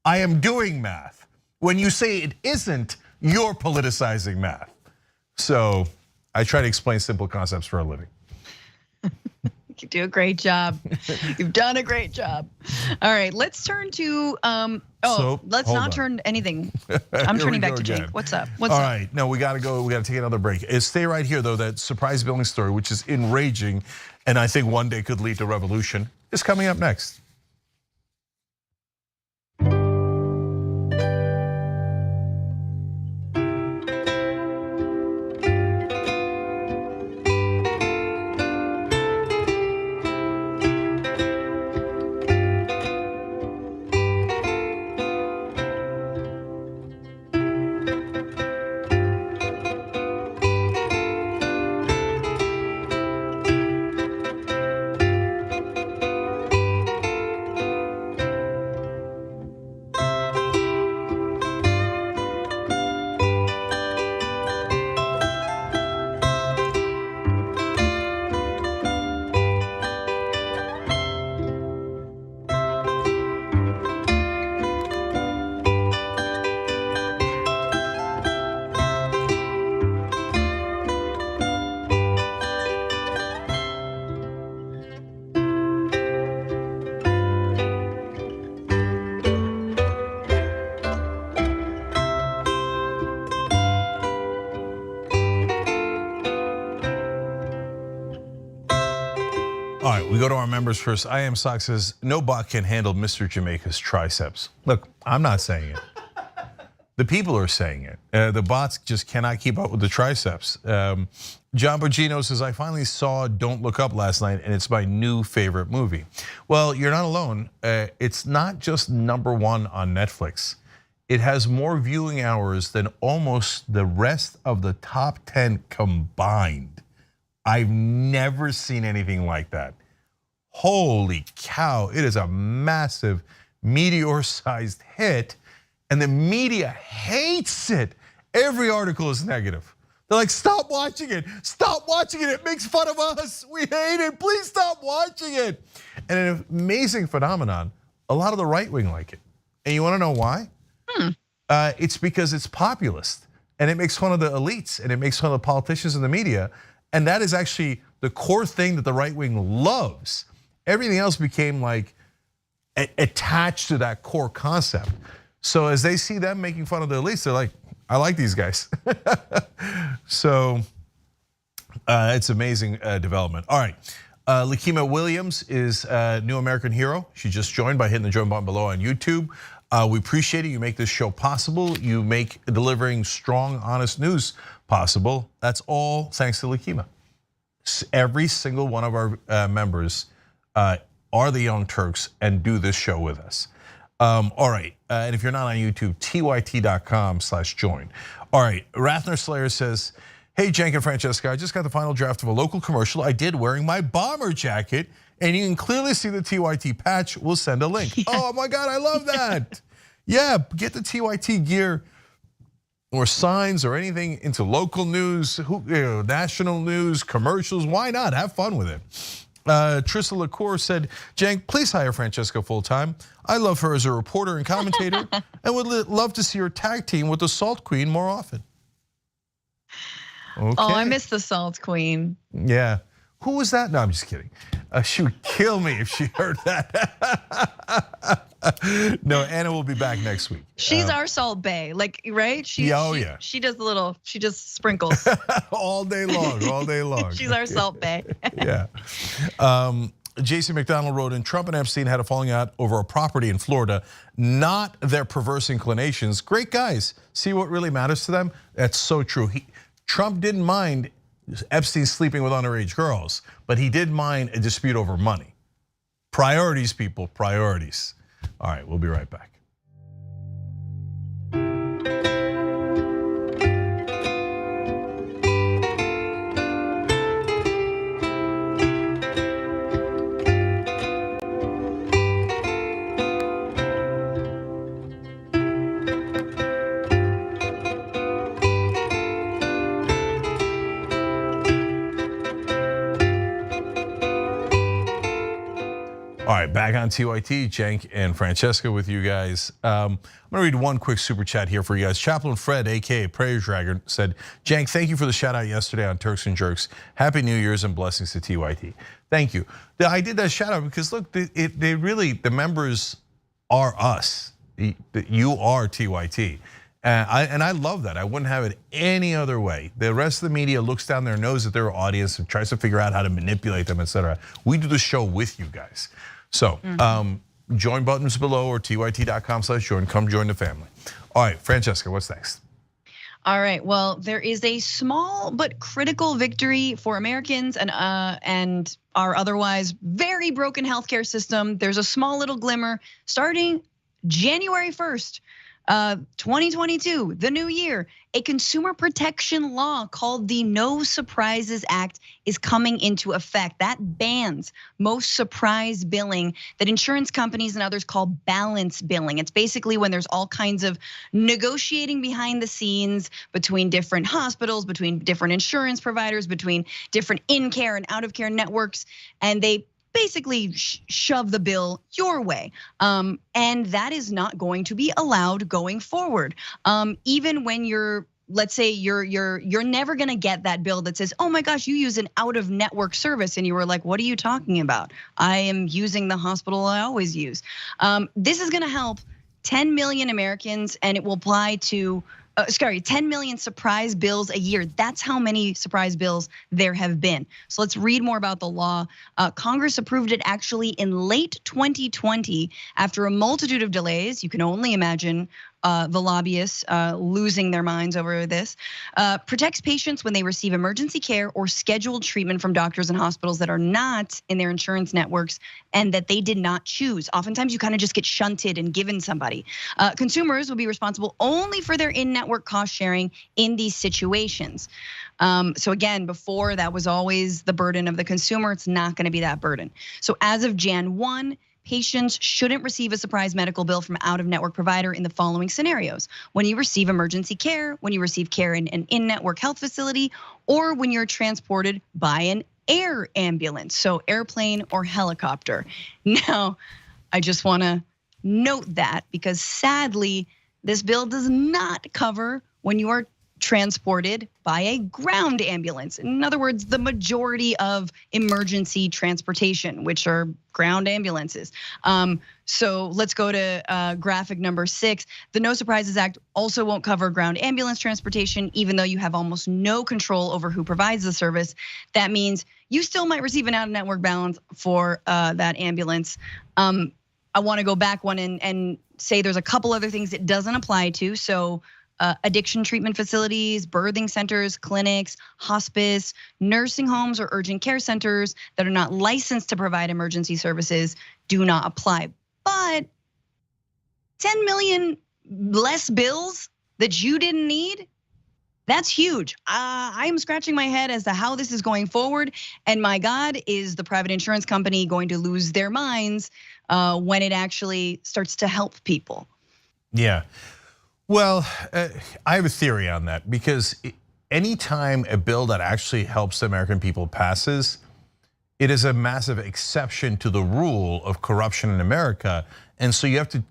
I am doing math. When you say it isn't, you're politicizing math. So I try to explain simple concepts for a living. You do a great job. You've done a great job. All right, let's turn to, let's not turn anything. I'm turning back to Cenk. What's up? All right, no, we gotta go, we gotta take another break. Stay right here though, that surprise building story, which is enraging, and I think one day could lead to revolution, is coming up next. All right, we go to our members first. I Am Sock says, no bot can handle Mr. Jamaica's triceps. Look, I'm not saying it. The people are saying it. The bots just cannot keep up with the triceps. John Bogino says, I finally saw Don't Look Up last night and it's my new favorite movie. Well, you're not alone. It's not just #1 on Netflix. It has more viewing hours than almost the rest of the top 10 combined. I've never seen anything like that. Holy cow, it is a massive meteor-sized hit. and the media hates it. Every article is negative. They're like, stop watching it. Stop watching it. It makes fun of us. We hate it. Please stop watching it. And an amazing phenomenon, a lot of the right wing like it. And you wanna know why? It's because it's populist and it makes fun of the elites and it makes fun of the politicians and the media. And that is actually the core thing that the right wing loves. Everything else became like attached to that core concept. So as they see them making fun of the elites, they're like, I like these guys. So it's amazing development. All right, Lakima Williams is a new American hero. She just joined by hitting the join button below on YouTube. We appreciate it. You make this show possible. You make delivering strong, honest news possible. That's all thanks to Lakima. Every single one of our members are the Young Turks and do this show with us. All right, and if you're not on YouTube, tyt.com/join. All right, Rathner Slayer says, hey, Cenk and Francesca, I just got the final draft of a local commercial I did wearing my bomber jacket, and you can clearly see the TYT patch. We'll send a link. Yeah. Oh my God, I love that. Yeah, get the TYT gear or signs or anything into local news, national news, commercials. Why not? Have fun with it. Trissa LaCour said, Cenk, please hire Francesca full time. I love her as a reporter and commentator and would love to see her tag team with the Salt Queen more often. Okay. Oh, I miss the Salt Queen. Yeah. Who was that? No, I'm just kidding. She would kill me if she heard that. No, Anna will be back next week. She's our Salt Bae, like, right? She does the little, she just sprinkles. all day long. She's our Salt Bae. Yeah. Jason McDonald wrote in, Trump and Epstein had a falling out over a property in Florida, not their perverse inclinations. Great guys, see what really matters to them? That's so true. Trump didn't mind Epstein sleeping with underage girls, but he did mind a dispute over money. Priorities, people, priorities. All right, we'll be right back. All right, back on TYT, Cenk and Francesca with you guys. I'm gonna read one quick super chat here for you guys. Chaplain Fred, AKA Prayer Dragon, said, Cenk, thank you for the shout out yesterday on Turks and Jerks. Happy New Year's and blessings to TYT. Thank you. I did that shout out because look, they really, the members are us. You are TYT. And I love that. I wouldn't have it any other way. The rest of the media looks down their nose at their audience and tries to figure out how to manipulate them, etc. We do the show with you guys. So join buttons below or tyt.com/join. Come join the family. All right, Francesca, what's next? All right, well, there is a small but critical victory for Americans and our otherwise very broken healthcare system. There's a small little glimmer starting January 1st. 2022, the new year, a consumer protection law called the No Surprises Act is coming into effect. That bans most surprise billing that insurance companies and others call balance billing. It's basically when there's all kinds of negotiating behind the scenes between different hospitals, between different insurance providers, between different in-care and out-of-care networks, and they basically shove the bill your way. And that is not going to be allowed going forward. Even when you're, let's say you're never gonna get that bill that says, oh my gosh, you use an out-of-network service, and you were like, what are you talking about? I am using the hospital I always use. This is gonna help 10 million Americans, and it will apply to 10 million surprise bills a year. That's how many surprise bills there have been. So let's read more about the law. Congress approved it actually in late 2020 after a multitude of delays. You can only imagine the lobbyists losing their minds over this. Protects patients when they receive emergency care or scheduled treatment from doctors and hospitals that are not in their insurance networks and that they did not choose. Oftentimes you kind of just get shunted and given somebody. Consumers will be responsible only for their in-network cost sharing in these situations. So again, before that was always the burden of the consumer. It's not gonna be that burden. So as of Jan 1, patients shouldn't receive a surprise medical bill from out-of-network provider in the following scenarios: when you receive emergency care, when you receive care in an in-network health facility, or when you're transported by an air ambulance, so airplane or helicopter. Now, I just wanna note that because sadly, this bill does not cover when you are transported by a ground ambulance. In other words, the majority of emergency transportation, which are ground ambulances. So let's go to graphic number 6. The No Surprises Act also won't cover ground ambulance transportation, even though you have almost no control over who provides the service. That means you still might receive an out-of-network balance for that ambulance. I wanna go back one and say there's a couple other things it doesn't apply to. So addiction treatment facilities, birthing centers, clinics, hospice, nursing homes, or urgent care centers that are not licensed to provide emergency services do not apply. But 10 million less bills that you didn't need, that's huge. I am scratching my head as to how this is going forward. And my God, is the private insurance company going to lose their minds when it actually starts to help people? Yeah. Well, I have a theory on that, because anytime a bill that actually helps the American people passes, it is a massive exception to the rule of corruption in America. And so you have to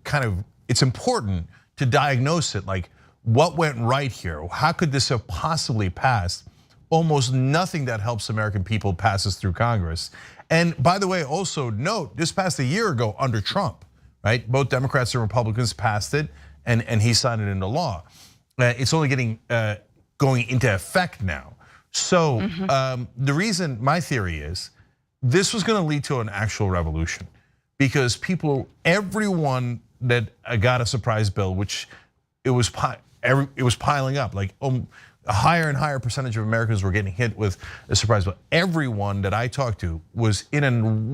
it's important to diagnose it, like what went right here? How could this have possibly passed? Almost nothing that helps American people passes through Congress. And by the way, also note, this passed a year ago under Trump, right? Both Democrats and Republicans passed it, and he signed it into law. It's only going into effect now. So the reason, my theory is, this was gonna lead to an actual revolution, because everyone that got a surprise bill, which it was piling up, like a higher and higher percentage of Americans were getting hit with a surprise bill. Everyone that I talked to was in a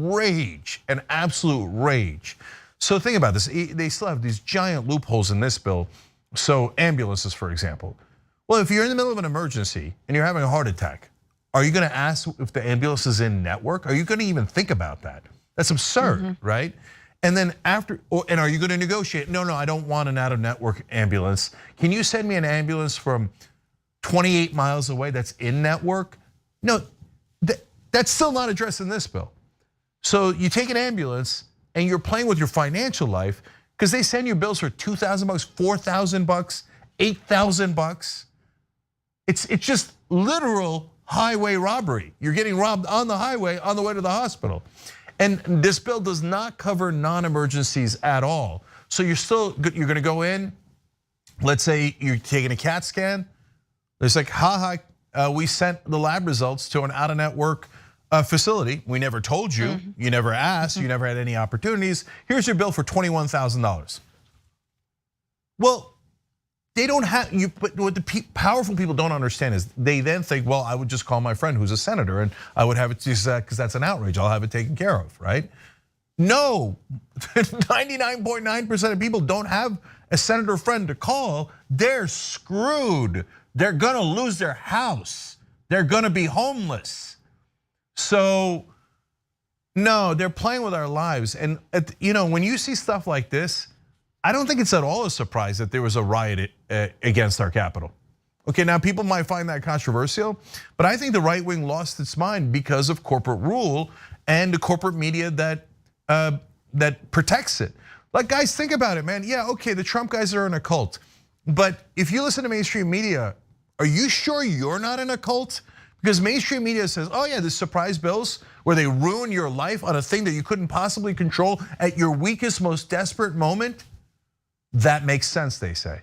rage, an absolute rage. So think about this, they still have these giant loopholes in this bill. So ambulances, for example. Well, if you're in the middle of an emergency and you're having a heart attack, are you gonna ask if the ambulance is in network? Are you gonna even think about that? That's absurd, right? And then and are you gonna negotiate? No, I don't want an out-of-network ambulance. Can you send me an ambulance from 28 miles away that's in network? No, that's still not addressed in this bill. So you take an ambulance and you're playing with your financial life, because they send you bills for $2,000, $4,000, $8,000. It's just literal highway robbery. You're getting robbed on the highway on the way to the hospital. And this bill does not cover non-emergencies at all. So you're gonna go in, let's say you're taking a CAT scan. It's like, we sent the lab results to an out-of-network facility. We never told you, you never asked, you never had any opportunities. Here's your bill for $21,000. Well, they don't have but what the powerful people don't understand is they then think, well, I would just call my friend who's a senator and I would have it just because that's an outrage. I'll have it taken care of, right? No, 99.9% of people don't have a senator friend to call. They're screwed. They're gonna lose their house. They're gonna be homeless. So, no, they're playing with our lives. And when you see stuff like this, I don't think it's at all a surprise that there was a riot against our Capitol. Okay, now people might find that controversial, but I think the right wing lost its mind because of corporate rule and the corporate media that protects it. Like, guys, think about it, man. Yeah, okay, the Trump guys are in a cult, but if you listen to mainstream media, are you sure you're not in a cult? Because mainstream media says, oh yeah, the surprise bills where they ruin your life on a thing that you couldn't possibly control at your weakest, most desperate moment. That makes sense, they say.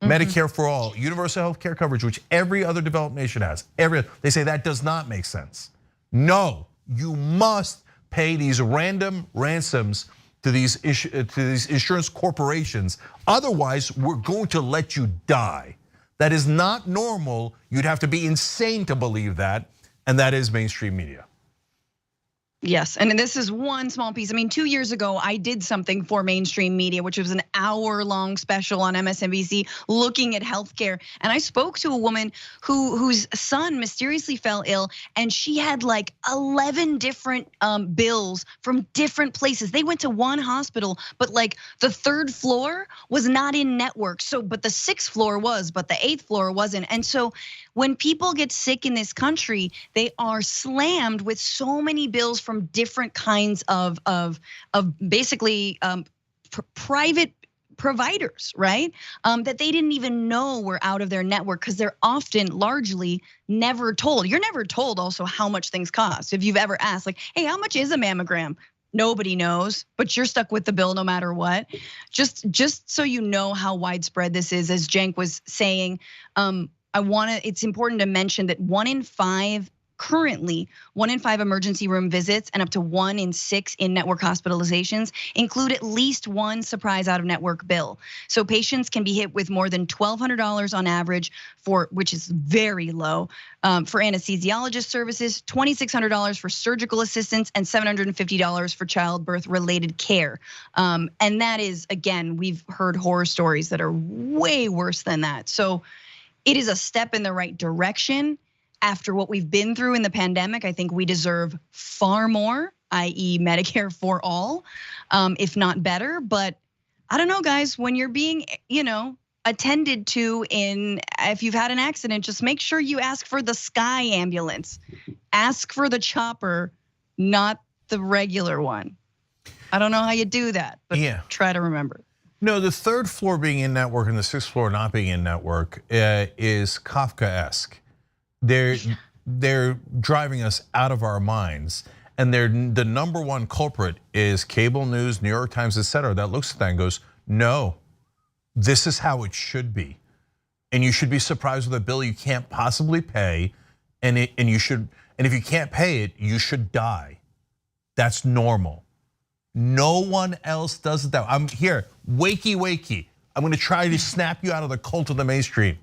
Medicare for all, universal health care coverage, which every other developed nation has. They say that does not make sense. No, you must pay these random ransoms to these insurance corporations. Otherwise, we're going to let you die. That is not normal. You'd have to be insane to believe that, and that is mainstream media. Yes, and this is one small piece. I mean, 2 years ago, I did something for mainstream media, which was an hour-long special on MSNBC looking at healthcare. And I spoke to a woman whose son mysteriously fell ill, and she had like 11 different bills from different places. They went to one hospital, but like the 3rd floor was not in network. So, but the 6th floor was, but the 8th floor wasn't. And so when people get sick in this country, they are slammed with so many bills from different kinds of basically private providers, right? That they didn't even know were out of their network because they're often largely never told. You're never told also how much things cost. If you've ever asked like, hey, how much is a mammogram? Nobody knows, but you're stuck with the bill no matter what. Just so you know how widespread this is, as Cenk was saying, it's important to mention that 1 in 5 currently, 1 in 5 emergency room visits and up to 1 in 6 in-network hospitalizations include at least one surprise out-of-network bill. So patients can be hit with more than $1,200 on average which is very low, for anesthesiologist services, $2,600 for surgical assistance, and $750 for childbirth-related care. And that is, again, we've heard horror stories that are way worse than that. So it is a step in the right direction. After what we've been through in the pandemic, I think we deserve far more, i.e. Medicare for all, if not better. But I don't know, guys, when you're being, attended to if you've had an accident, just make sure you ask for the Sky ambulance. Ask for the chopper, not the regular one. I don't know how you do that, but try to remember. No, the 3rd floor being in network and the 6th floor not being in network is Kafkaesque. They're driving us out of our minds, and the number one culprit is cable news, New York Times, etc. That looks at that and goes, no, this is how it should be, and you should be surprised with a bill you can't possibly pay, and if you can't pay it, you should die. That's normal. No one else does it that way. I'm here, wakey. I'm gonna try to snap you out of the cult of the mainstream.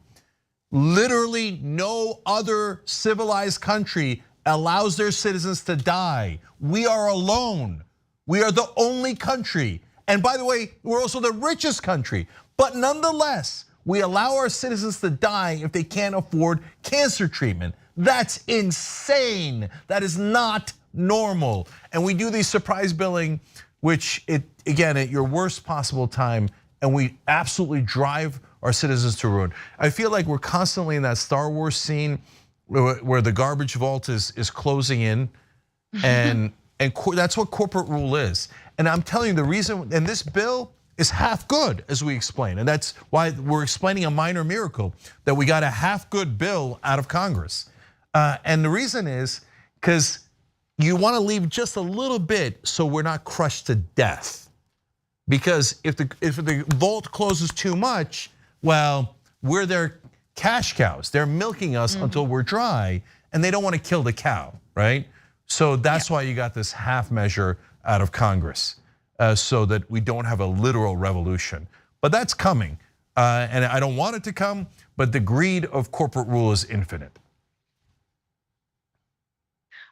Literally no other civilized country allows their citizens to die. We are alone. We are the only country. And by the way, we're also the richest country. But nonetheless, we allow our citizens to die if they can't afford cancer treatment. That's insane. That is not normal. And we do these surprise billing, which again, at your worst possible time, and we absolutely drive our citizens to ruin. I feel like we're constantly in that Star Wars scene where the garbage vault is closing in, and that's what corporate rule is. And I'm telling you the reason, and this bill is half good, as we explain, and that's why we're explaining a minor miracle that we got a half good bill out of Congress. And the reason is because you want to leave just a little bit so we're not crushed to death. Because if the vault closes too much, well, we're their cash cows. They're milking us until we're dry, and they don't want to kill the cow, right? So that's why you got this half measure out of Congress, so that we don't have a literal revolution. But that's coming, and I don't want it to come, but the greed of corporate rule is infinite.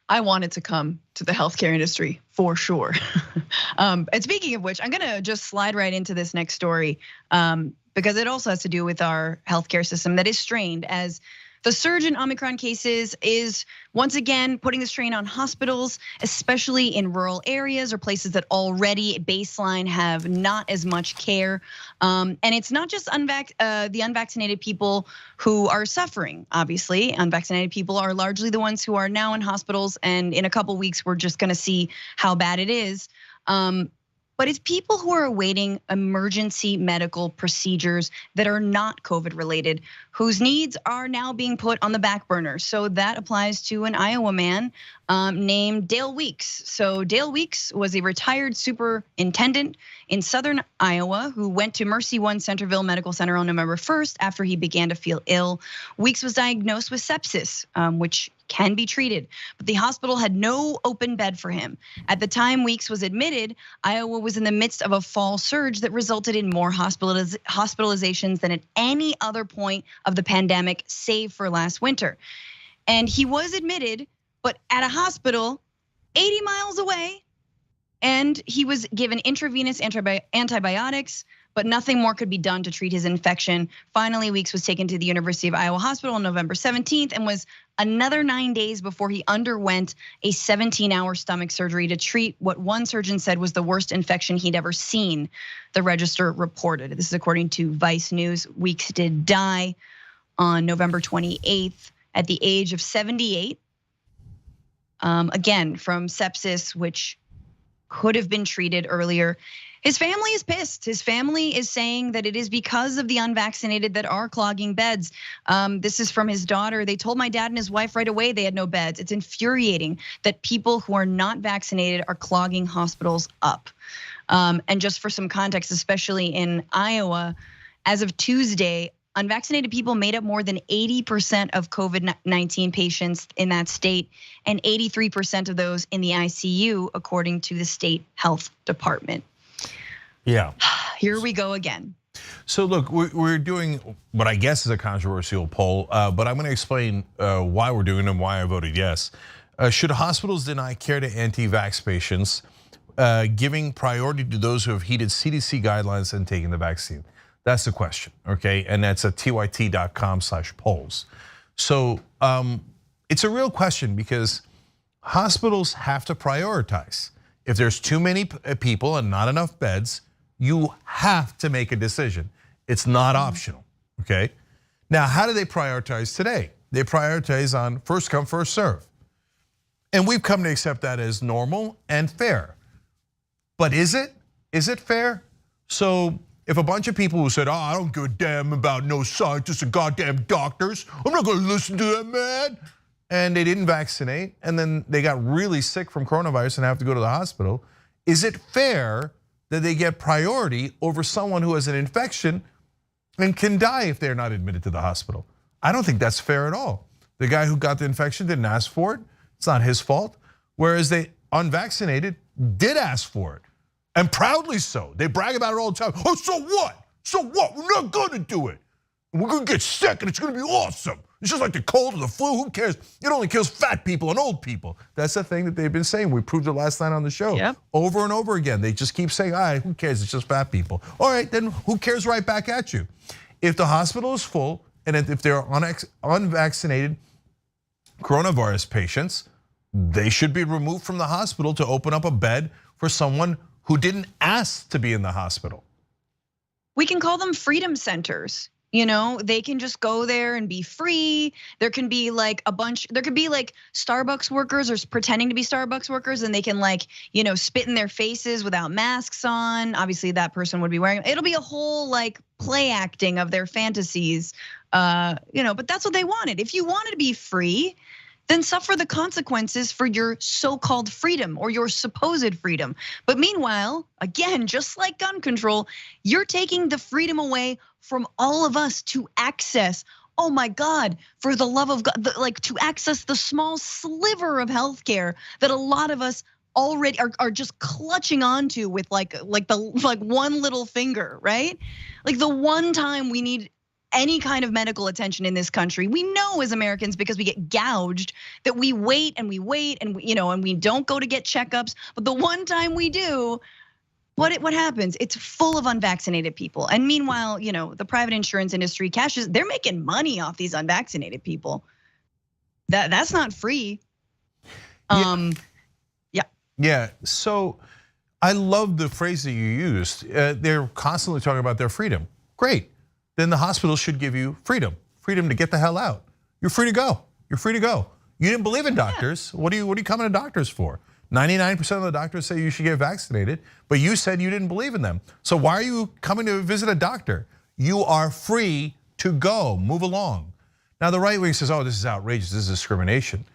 I want it to come to the healthcare industry for sure. And speaking of which, I'm gonna just slide right into this next story, because it also has to do with our healthcare system that is strained as the surge in Omicron cases is once again putting the strain on hospitals, especially in rural areas or places that already baseline have not as much care. And it's not just the unvaccinated people who are suffering, obviously. Unvaccinated people are largely the ones who are now in hospitals, and in a couple weeks, we're just gonna see how bad it is. But it's people who are awaiting emergency medical procedures that are not COVID related, whose needs are now being put on the back burner. So that applies to an Iowa man named Dale Weeks. So Dale Weeks was a retired superintendent in southern Iowa who went to Mercy One Centerville Medical Center on November 1st after he began to feel ill. Weeks was diagnosed with sepsis, which can be treated, but the hospital had no open bed for him. At the time Weeks was admitted, Iowa was in the midst of a fall surge that resulted in more hospitalizations than at any other point of the pandemic, save for last winter. And he was admitted, but at a hospital 80 miles away, and he was given intravenous antibiotics, but nothing more could be done to treat his infection. Finally, Weeks was taken to the University of Iowa Hospital on November 17th and was another 9 days before he underwent a 17-hour stomach surgery to treat what one surgeon said was the worst infection he'd ever seen, the Register reported. This is according to Vice News. Weeks did die on November 28th at the age of 78. Again, from sepsis, which could have been treated earlier. His family is pissed. His family is saying that it is because of the unvaccinated that are clogging beds. This is from his daughter. They told my dad and his wife right away they had no beds. It's infuriating that people who are not vaccinated are clogging hospitals up. And just for some context, especially in Iowa, as of Tuesday, unvaccinated people made up more than 80% of COVID-19 patients in that state, and 83% of those in the ICU, according to the state health department. Yeah. Here we go again. So look, we're doing what I guess is a controversial poll, but I'm going to explain why we're doing it and why I voted yes. Should hospitals deny care to anti-vax patients, giving priority to those who have heeded CDC guidelines and taken the vaccine? That's the question, okay? And that's at tyt.com/polls. So it's a real question because hospitals have to prioritize. If there's too many people and not enough beds, you have to make a decision. It's not optional, okay? Now, how do they prioritize today? They prioritize on first come, first serve. And we've come to accept that as normal and fair. But is it? Is it fair? So if a bunch of people who said, I don't give a damn about no scientists and goddamn doctors, I'm not gonna listen to that man, and they didn't vaccinate, and then they got really sick from coronavirus and have to go to the hospital, is it fair that they get priority over someone who has an infection and can die if they're not admitted to the hospital? I don't think that's fair at all. The guy who got the infection didn't ask for it, it's not his fault, whereas the unvaccinated did ask for it. And proudly so. They brag about it all the time. Oh, so what? So what? We're not gonna do it. We're gonna get sick and it's gonna be awesome. It's just like the cold or the flu, who cares? It only kills fat people and old people. That's the thing that they've been saying. We proved it last night on the show. Yep. Over and over again. They just keep saying, who cares? It's just fat people. All right, then who cares right back at you? If the hospital is full and if there are unvaccinated coronavirus patients, they should be removed from the hospital to open up a bed for someone who didn't ask to be in the hospital. We can call them freedom centers. You know, they can just go there and be free. There can be like there could be like Starbucks workers or pretending to be Starbucks workers, and they can like, spit in their faces without masks on. Obviously that person would be wearing, it'll be a whole like play acting of their fantasies. But that's what they wanted. If you wanted to be free, then suffer the consequences for your so-called freedom or your supposed freedom. But meanwhile, again, just like gun control, you're taking the freedom away from all of us to access, oh my God, for the love of God, like to access the small sliver of healthcare that a lot of us already are just clutching onto with like one little finger, right? Like the one time we need any kind of medical attention in this country, we know as Americans, because we get gouged, that we wait and we don't go to get checkups. But the one time we do, what happens? It's full of unvaccinated people. And meanwhile, the private insurance industry they're making money off these unvaccinated people. That's not free. Yeah. So I love the phrase that you used. They're constantly talking about their freedom. Great. Then the hospital should give you freedom to get the hell out. You're free to go. You're free to go. You didn't believe in doctors. What are you coming to doctors for? 99% of the doctors say you should get vaccinated, but you said you didn't believe in them. So why are you coming to visit a doctor? You are free to go, move along. Now the right wing says, this is outrageous, this is discrimination.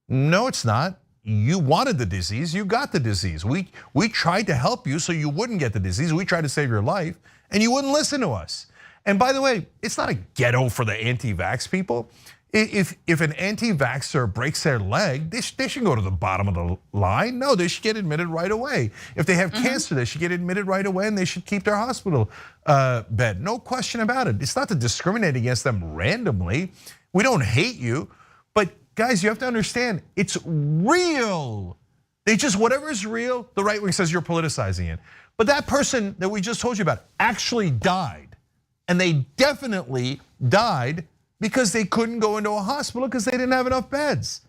No, it's not. You wanted the disease, you got the disease. We tried to help you so you wouldn't get the disease. We tried to save your life and you wouldn't listen to us. And by the way, it's not a ghetto for the anti-vax people. If an anti-vaxxer breaks their leg, they should go to the bottom of the line. No, they should get admitted right away. If they have cancer, they should get admitted right away and they should keep their hospital bed. No question about it. It's not to discriminate against them randomly. We don't hate you, but guys, you have to understand, it's real. They just, whatever is real, the right wing says you're politicizing it. But that person that we just told you about actually died. And they definitely died because they couldn't go into a hospital because they didn't have enough beds.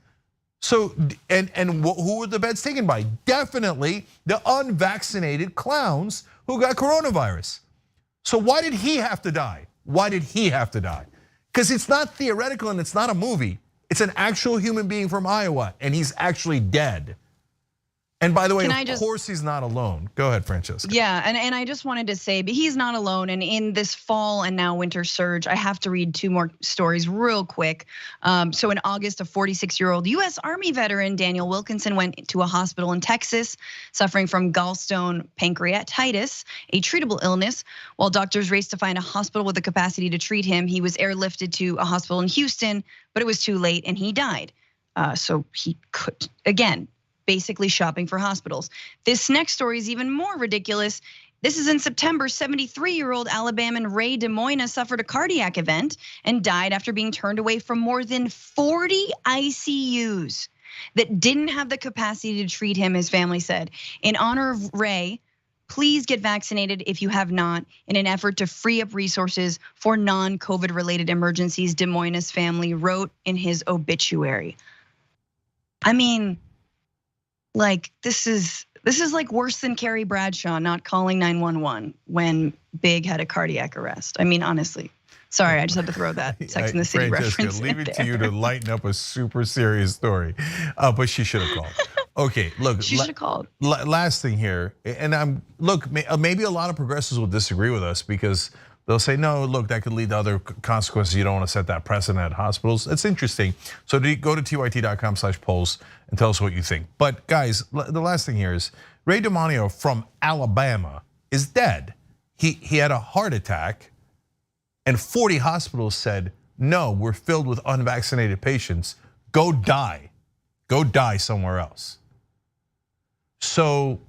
So, and who were the beds taken by? Definitely the unvaccinated clowns who got coronavirus. So why did he have to die? Why did he have to die? Because it's not theoretical and it's not a movie. It's an actual human being from Iowa and he's actually dead. And by the way, of course he's not alone. Go ahead, Francesca. Yeah, and I just wanted to say, but he's not alone. And in this fall and now winter surge, I have to read 2 more stories real quick. So in August, a 46-year-old US Army veteran, Daniel Wilkinson, went to a hospital in Texas suffering from gallstone pancreatitis, a treatable illness. While doctors raced to find a hospital with the capacity to treat him, he was airlifted to a hospital in Houston, but it was too late and he died. So he could, again, basically shopping for hospitals. This next story is even more ridiculous. This is in September. 73-year-old Alabaman Ray DeMoina suffered a cardiac event and died after being turned away from more than 40 ICUs that didn't have the capacity to treat him, his family said. In honor of Ray, please get vaccinated if you have not, in an effort to free up resources for non-COVID related emergencies, DeMoina's family wrote in his obituary. I mean, like, this is like worse than Carrie Bradshaw not calling 911 when Big had a cardiac arrest. I mean, honestly. Sorry, I just had to throw that Sex and the City reference. Leave it to you to lighten up a super serious story, but she should have called. Okay, look, she should have called. Last thing here, and look, maybe a lot of progressives will disagree with us because they'll say, no, look, that could lead to other consequences. You don't want to set that precedent at hospitals. It's interesting. So go to tyt.com/polls and tell us what you think. But guys, the last thing here is Ray DeMoina from Alabama is dead. He had a heart attack and 40 hospitals said, no, we're filled with unvaccinated patients. Go die. Go die somewhere else. So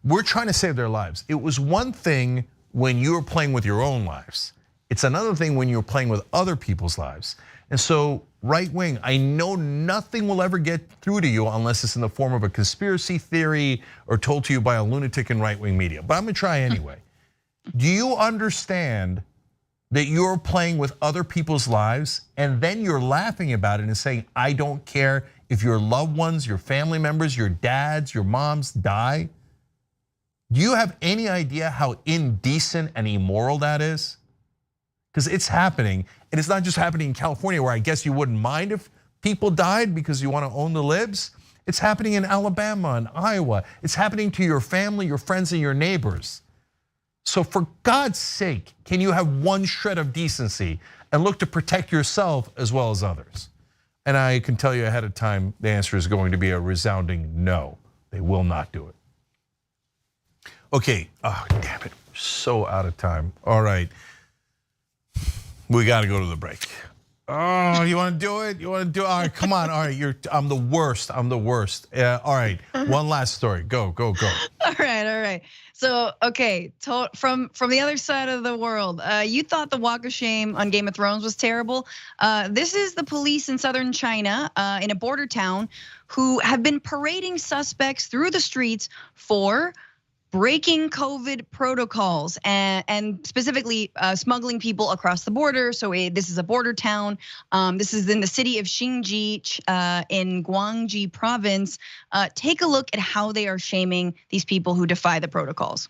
we're trying to save their lives. It was one thing when you were playing with your own lives. It's another thing when you're playing with other people's lives. And so right wing, I know nothing will ever get through to you unless it's in the form of a conspiracy theory or told to you by a lunatic in right wing media, but I'm gonna try anyway. Do you understand that you're playing with other people's lives and then you're laughing about it and saying, I don't care if your loved ones, your family members, your dads, your moms die? Do you have any idea how indecent and immoral that is? Because it's happening, and it's not just happening in California where I guess you wouldn't mind if people died because you want to own the libs. It's happening in Alabama and Iowa. It's happening to your family, your friends, and your neighbors. So for God's sake, can you have one shred of decency and look to protect yourself as well as others? And I can tell you ahead of time, the answer is going to be a resounding no. They will not do it. Okay, oh damn it, we're so out of time. All right, we gotta go to the break. Oh, you wanna do it? You wanna do it? All right, come on, all right, I'm the worst, I'm the worst. All right, one last story, go. All right. So, okay, from the other side of the world, you thought the walk of shame on Game of Thrones was terrible. This is the police in southern China, in a border town, who have been parading suspects through the streets for breaking COVID protocols and specifically smuggling people across the border. So this is a border town. This is in the city of Xinji in Guangxi province. Take a look at how they are shaming these people who defy the protocols.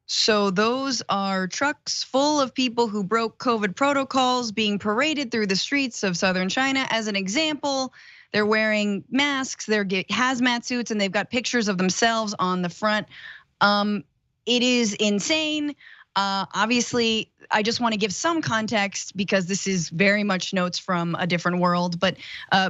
So those are trucks full of people who broke COVID protocols being paraded through the streets of southern China. As an example, they're wearing masks, they're hazmat suits, and they've got pictures of themselves on the front. It is insane. Obviously, I just want to give some context because this is very much notes from a different world. But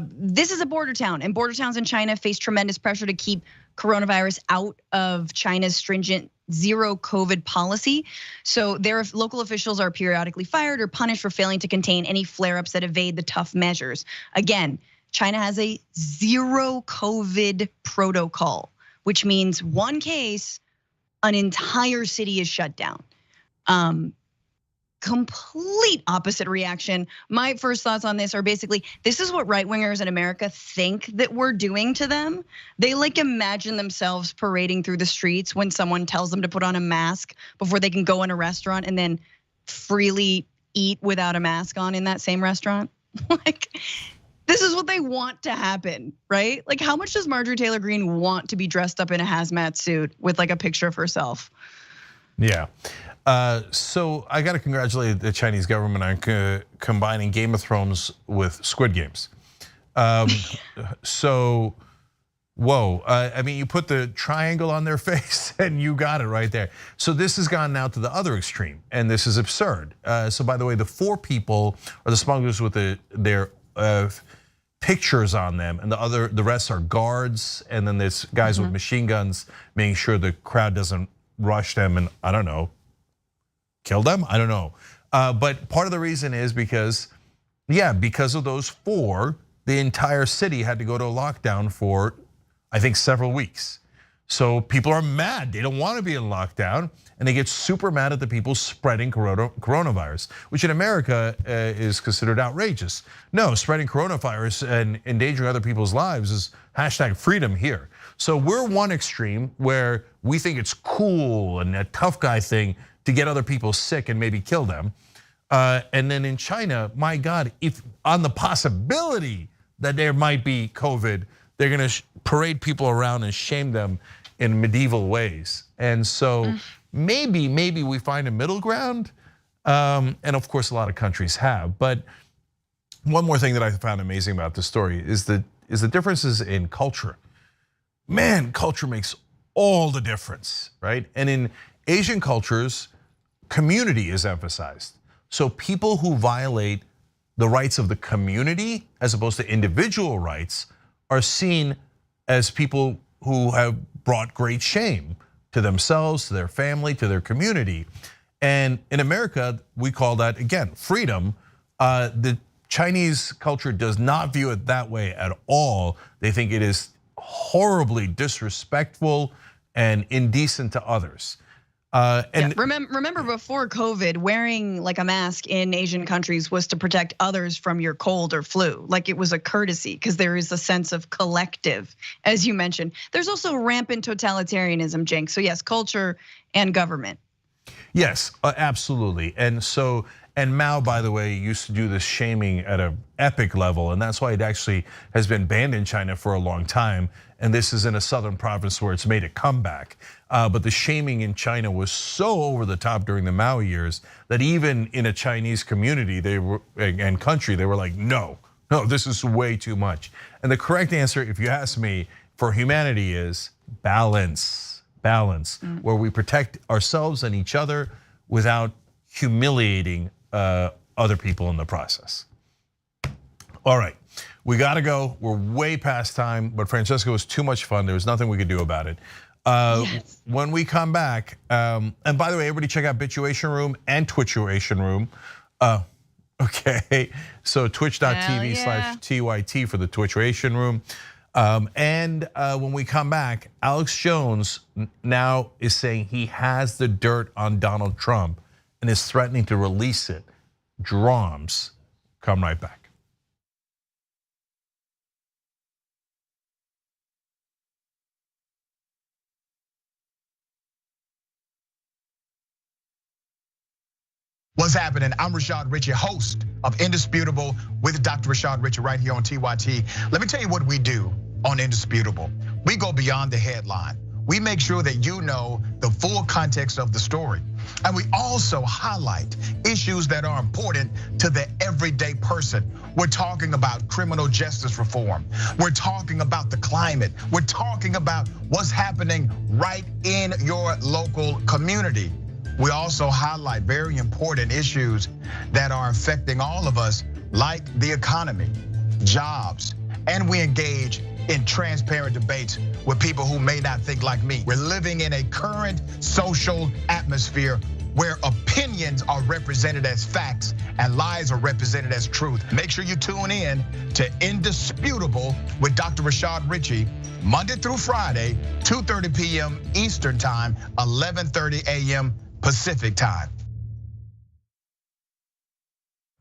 this is a border town, and border towns in China face tremendous pressure to keep coronavirus out of China's stringent zero COVID policy. So their local officials are periodically fired or punished for failing to contain any flare-ups that evade the tough measures. Again, China has a zero COVID protocol, which means one case, an entire city is shut down. Complete opposite reaction. My first thoughts on this are basically, this is what right-wingers in America think that we're doing to them. They like imagine themselves parading through the streets when someone tells them to put on a mask before they can go in a restaurant and then freely eat without a mask on in that same restaurant. Like, this is what they want to happen, right? Like, how much does Marjorie Taylor Greene want to be dressed up in a hazmat suit with like a picture of herself? Yeah. So I got to congratulate the Chinese government on combining Game of Thrones with Squid Games. So, whoa, I mean, you put the triangle on their face and you got it right there. So this has gone now to the other extreme, and this is absurd. So by the way, the 4 people are the smugglers with their pictures on them, and the rest are guards, and then there's guys with machine guns making sure the crowd doesn't rush them and, I don't know, kill them? I don't know. But part of the reason is because of those 4, the entire city had to go to a lockdown for, I think, several weeks. So people are mad. They don't want to be in lockdown, and they get super mad at the people spreading coronavirus, which in America is considered outrageous. No, spreading coronavirus and endangering other people's lives is #freedom here. So we're one extreme where we think it's cool and a tough guy thing to get other people sick and maybe kill them. And then in China, my God, if on the possibility that there might be COVID, they're gonna parade people around and shame them in medieval ways. And so maybe we find a middle ground. And of course, a lot of countries have. But one more thing that I found amazing about this story is the differences in culture. Man, culture makes all the difference, right? And in Asian cultures, community is emphasized. So people who violate the rights of the community as opposed to individual rights are seen as people who have brought great shame to themselves, to their family, to their community. And in America, we call that, again, freedom. The Chinese culture does not view it that way at all. They think it is horribly disrespectful and indecent to others. Remember before COVID, wearing like a mask in Asian countries was to protect others from your cold or flu. Like it was a courtesy because there is a sense of collective, as you mentioned. There's also rampant totalitarianism, Cenk. So yes, culture and government. Yes, absolutely. And Mao, by the way, used to do this shaming at an epic level, and that's why it actually has been banned in China for a long time. And this is in a southern province where it's made a comeback. But the shaming in China was so over the top during the Mao years that even in a Chinese community and country, they were like, no, this is way too much. And the correct answer, if you ask me, for humanity is balance, where we protect ourselves and each other without humiliating other people in the process. All right, we gotta go. We're way past time, but Francesca was too much fun. There was nothing we could do about it. Yes. When we come back, and by the way, everybody check out Bituation Room and Twitchuation Room. Okay, so twitch.tv/TYT for the Twitchuation Room. And when we come back, Alex Jones now is saying he has the dirt on Donald Trump and is threatening to release it. Drums. Come right back. What's happening? I'm Rashad Richey, host of Indisputable with Dr. Rashad Richey right here on TYT. Let me tell you what we do on Indisputable. We go beyond the headline. We make sure that you know the full context of the story. And we also highlight issues that are important to the everyday person. We're talking about criminal justice reform. We're talking about the climate. We're talking about what's happening right in your local community. we also highlight very important issues that are affecting all of us, like the economy, jobs, and we engage in transparent debates with people who may not think like me. We're living in a current social atmosphere where opinions are represented as facts and lies are represented as truth. Make sure you tune in to Indisputable with Dr. Rashad Ritchie, Monday through Friday, 2:30 p.m. Eastern Time, 11:30 a.m. Pacific Time.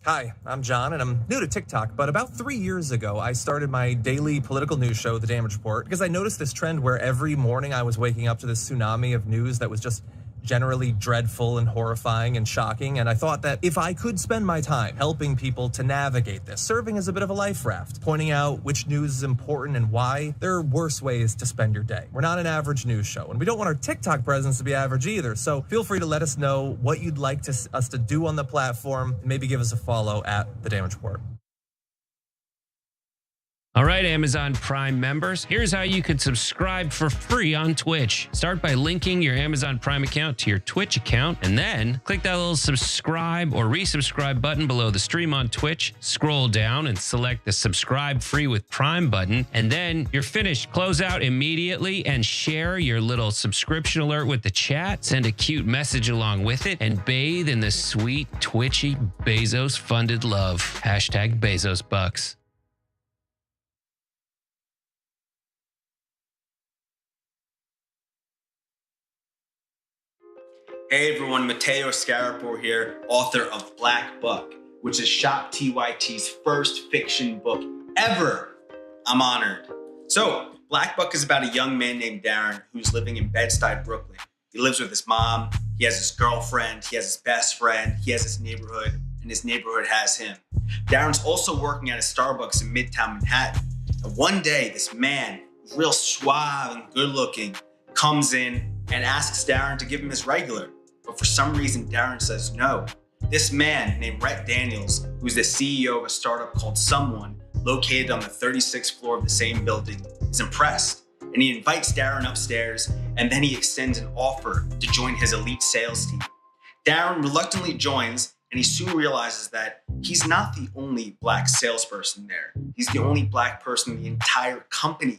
Hi, I'm John, and I'm new to TikTok, but about 3 years ago, I started my daily political news show, The Damage Report, because I noticed this trend where every morning I was waking up to this tsunami of news that was just generally dreadful and horrifying and shocking, and I thought that if I could spend my time helping people to navigate this, serving as a bit of a life raft, pointing out which news is important and why, there are worse ways to spend your day. We're not an average news show, and we don't want our TikTok presence to be average either, so feel free to let us know what you'd like us to do on the platform, and maybe give us a follow at The Damage Report. All right, Amazon Prime members, here's how you can subscribe for free on Twitch. Start by linking your Amazon Prime account to your Twitch account, and then click that little subscribe or resubscribe button below the stream on Twitch. Scroll down and select the subscribe free with Prime button, and then you're finished. Close out immediately and share your little subscription alert with the chat. Send a cute message along with it and bathe in the sweet, twitchy, Bezos-funded love. Hashtag Bezos Bucks. Hey everyone, Matteo Scarapore here, author of Black Buck, which is Shop TYT's first fiction book ever. I'm honored. So, Black Buck is about a young man named Darren who's living in Bed-Stuy, Brooklyn. He lives with his mom, he has his girlfriend, he has his best friend, he has his neighborhood, and his neighborhood has him. Darren's also working at a Starbucks in Midtown Manhattan. And one day, this man, real suave and good looking, comes in and asks Darren to give him his regular. But for some reason, Darren says no. This man named Rhett Daniels, who's the CEO of a startup called Someone, located on the 36th floor of the same building, is impressed. And he invites Darren upstairs, and then he extends an offer to join his elite sales team. Darren reluctantly joins, and he soon realizes that he's not the only black salesperson there. He's the only black person in the entire company.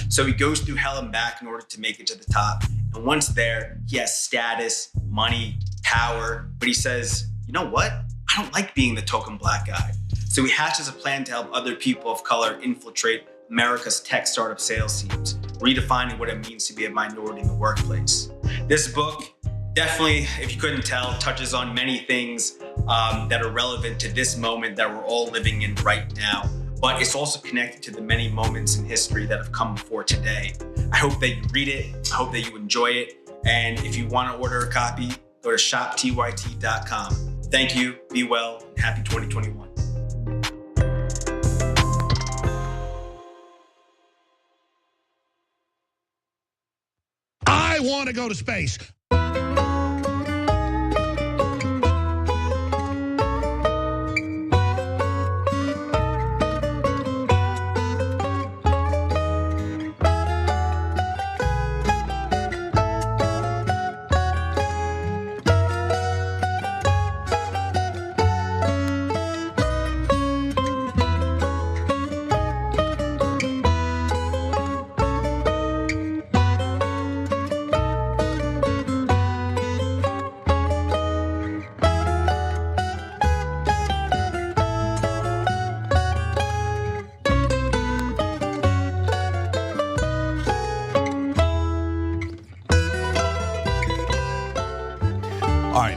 So he goes through hell and back in order to make it to the top. And once there, he has status, money, power, but he says, you know what? I don't like being the token black guy. So he hatches a plan to help other people of color infiltrate America's tech startup sales teams, redefining what it means to be a minority in the workplace. This book, definitely, if you couldn't tell, touches on many things that are relevant to this moment that we're all living in right now. But it's also connected to the many moments in history that have come before today. I hope that you read it. I hope that you enjoy it. And if you want to order a copy, go to shoptyt.com. Thank you, be well, and happy 2021. I want to go to space.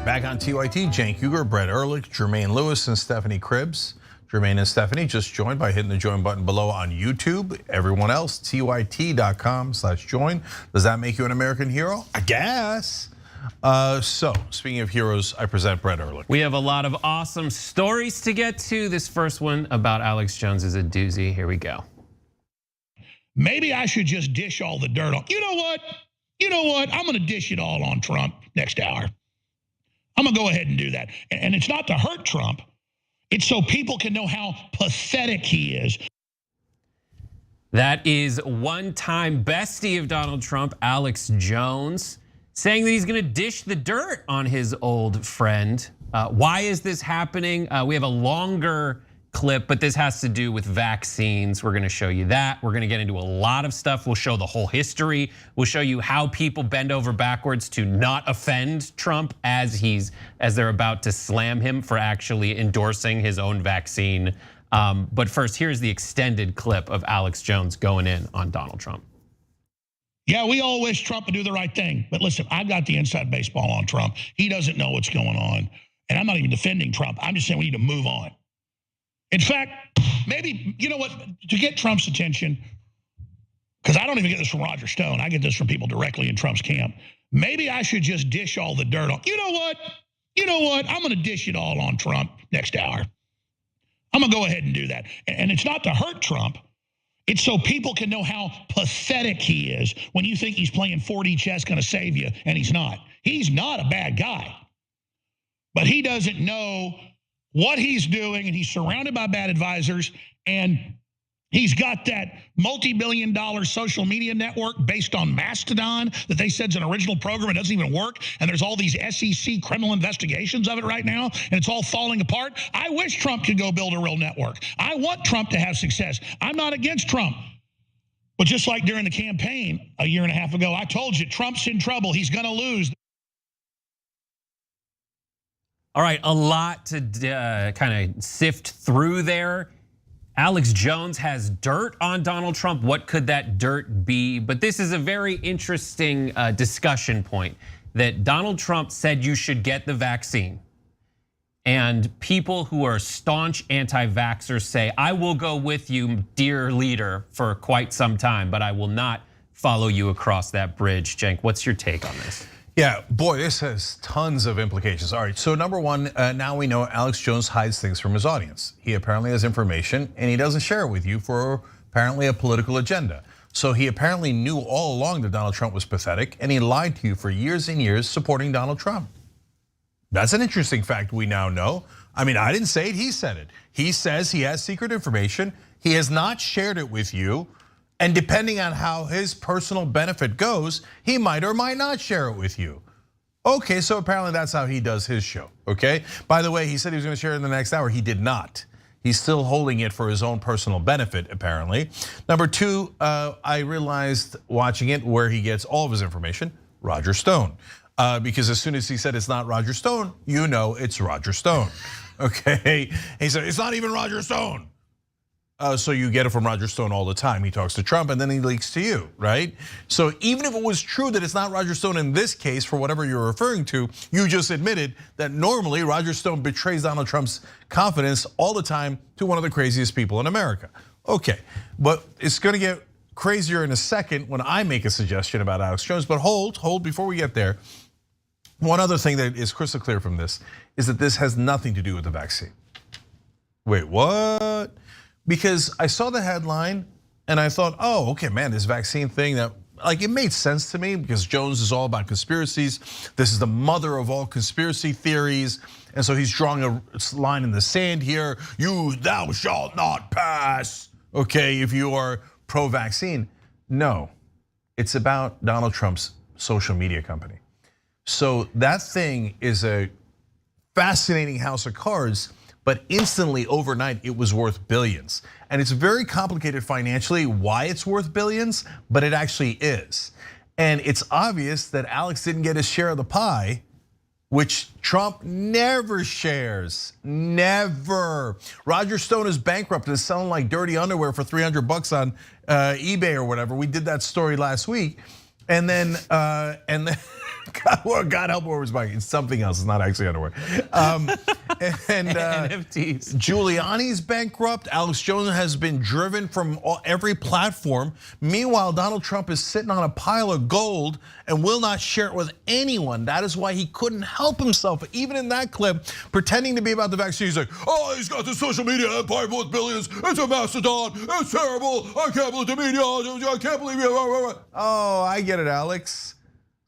Back on TYT, Cenk Uygur, Brett Ehrlich, Jermaine Lewis, and Stephanie Cribbs. Jermaine and Stephanie just joined by hitting the join button below on YouTube. Everyone else, tyt.com/join. Does that make you an American hero? I guess. So, speaking of heroes, I present Brett Ehrlich. We have a lot of awesome stories to get to. This first one about Alex Jones is a doozy. Here we go. Maybe I should just dish all the dirt on. You know what? I'm going to dish it all on Trump next hour. I'm going to go ahead and do that. And it's not to hurt Trump. It's so people can know how pathetic he is. That is one-time bestie of Donald Trump, Alex Jones, saying that he's gonna dish the dirt on his old friend. Why is this happening? We have a longer clip, but this has to do with vaccines. We're gonna show you that. We're gonna get into a lot of stuff. We'll show the whole history. We'll show you how people bend over backwards to not offend Trump as they're about to slam him for actually endorsing his own vaccine. But first, here's the extended clip of Alex Jones going in on Donald Trump. Yeah, we all wish Trump would do the right thing. But listen, I've got the inside baseball on Trump. He doesn't know what's going on. And I'm not even defending Trump. I'm just saying we need to move on. In fact, maybe, you know what, to get Trump's attention, because I don't even get this from Roger Stone. I get this from people directly in Trump's camp. Maybe I should just dish all the dirt on. You know what? I'm going to dish it all on Trump next hour. I'm going to go ahead and do that. And it's not to hurt Trump. It's so people can know how pathetic he is when you think he's playing 4D chess going to save you, and he's not. He's not a bad guy. But he doesn't know what he's doing, and he's surrounded by bad advisors, and he's got that multi-billion-dollar social media network based on Mastodon that they said is an original program. It doesn't even work, and there's all these SEC criminal investigations of it right now, and it's all falling apart. I wish Trump could go build a real network. I want Trump to have success. I'm not against Trump. But just like during the campaign a year and a half ago, I told you, Trump's in trouble. He's going to lose. All right, a lot to kind of sift through there. Alex Jones has dirt on Donald Trump. What could that dirt be? But this is a very interesting discussion point that Donald Trump said you should get the vaccine. And people who are staunch anti-vaxxers say, I will go with you, dear leader, for quite some time, but I will not follow you across that bridge. Cenk, what's your take on this? Yeah, boy, this has tons of implications. All right, so number one, now we know Alex Jones hides things from his audience. He apparently has information and he doesn't share it with you for apparently a political agenda. So he apparently knew all along that Donald Trump was pathetic and he lied to you for years and years supporting Donald Trump. That's an interesting fact we now know. I mean, I didn't say it, he said it. He says he has secret information. He has not shared it with you. And depending on how his personal benefit goes, he might or might not share it with you. Okay, so apparently that's how he does his show, okay? By the way, he said he was gonna share it in the next hour. He did not. He's still holding it for his own personal benefit, apparently. Number two, I realized watching it where he gets all of his information, Roger Stone. Because as soon as he said it's not Roger Stone, you know it's Roger Stone, okay? He said, it's not even Roger Stone. So you get it from Roger Stone all the time. He talks to Trump and then he leaks to you, right? So even if it was true that it's not Roger Stone in this case, for whatever you're referring to, you just admitted that normally Roger Stone betrays Donald Trump's confidence all the time to one of the craziest people in America. Okay, but it's gonna get crazier in a second when I make a suggestion about Alex Jones, but hold before we get there. One other thing that is crystal clear from this is that this has nothing to do with the vaccine. Wait, what? Because I saw the headline and I thought, oh, okay, man, this vaccine thing that, like, it made sense to me because Jones is all about conspiracies. This is the mother of all conspiracy theories. And so he's drawing a line in the sand here. Thou shalt not pass, okay, if you are pro-vaccine. No, it's about Donald Trump's social media company. So that thing is a fascinating house of cards, but instantly overnight it was worth billions. And it's very complicated financially why it's worth billions, but it actually is. And it's obvious that Alex didn't get his share of the pie, which Trump never shares, never. Roger Stone is bankrupt and is selling like dirty underwear for $300 on eBay or whatever. We did that story last week. And then God help whoever's buying it. It's something else. It's not actually underwear. And NFTs. Giuliani's bankrupt. Alex Jones has been driven from every platform. Meanwhile, Donald Trump is sitting on a pile of gold and will not share it with anyone. That is why he couldn't help himself. Even in that clip, pretending to be about the vaccine, he's like, oh, he's got the social media empire worth billions. It's a mastodon. It's terrible. I can't believe the media. I can't believe it. Oh, I get it, Alex.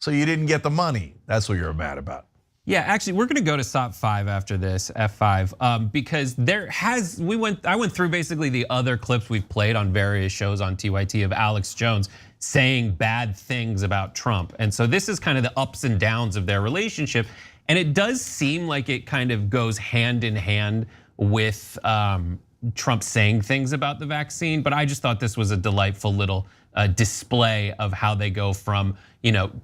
So you didn't get the money. That's what you're mad about. Yeah, actually, we're gonna go to SOP 5 after this, F5, because I went through basically the other clips we've played on various shows on TYT of Alex Jones saying bad things about Trump. And so this is kind of the ups and downs of their relationship. And it does seem like it kind of goes hand in hand with Trump saying things about the vaccine. But I just thought this was a delightful little display of how they go from,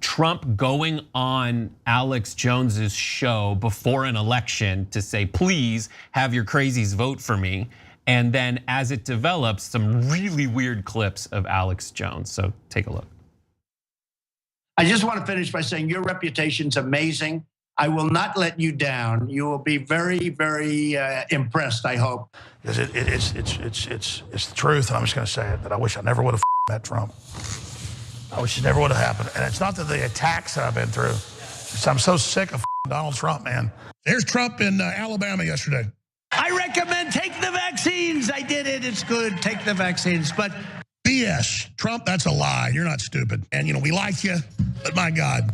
Trump going on Alex Jones's show before an election to say, please have your crazies vote for me. And then as it develops, some really weird clips of Alex Jones. So take a look. I just want to finish by saying your reputation's amazing. I will not let you down. You will be very, very impressed, I hope. It's the truth, and I'm just going to say it, that I wish I never would have met Trump. I wish it never would have happened. And it's not that the attacks that I've been through. I'm so sick of Donald Trump, man. There's Trump in Alabama yesterday. I recommend take the vaccines. I did it. It's good. Take the vaccines. But BS. Trump, that's a lie. You're not stupid. And we like you, but my God,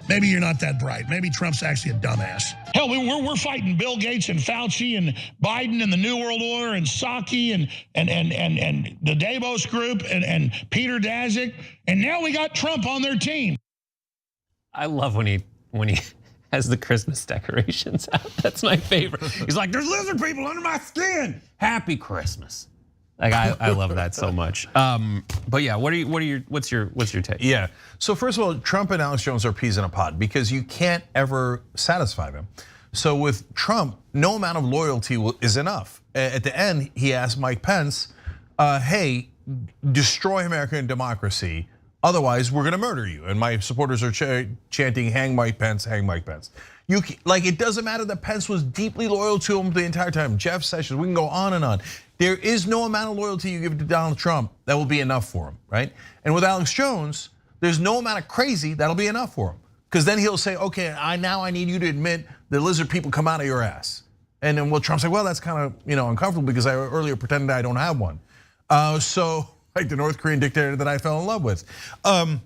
maybe you're not that bright. Maybe Trump's actually a dumbass. Hell, we're fighting Bill Gates and Fauci and Biden and the New World Order and Psaki and the Davos group and Peter Daszak. And now we got Trump on their team. I love when he has the Christmas decorations out. That's my favorite. He's like, there's lizard people under my skin. Happy Christmas. Like I love that so much. But yeah, what's your take? Yeah. So first of all, Trump and Alex Jones are peas in a pod because you can't ever satisfy them. So with Trump, no amount of loyalty is enough. At the end, he asked Mike Pence, "Hey, destroy American democracy. Otherwise, we're going to murder you." And my supporters are chanting, "Hang Mike Pence, hang Mike Pence." It doesn't matter that Pence was deeply loyal to him the entire time. Jeff Sessions, we can go on and on. There is no amount of loyalty you give to Donald Trump that will be enough for him, right? And with Alex Jones, there's no amount of crazy that'll be enough for him. Because then he'll say, okay, now I need you to admit the lizard people come out of your ass. And then Trump's like, well, that's kind of uncomfortable because I earlier pretended I don't have one. So like the North Korean dictator that I fell in love with. And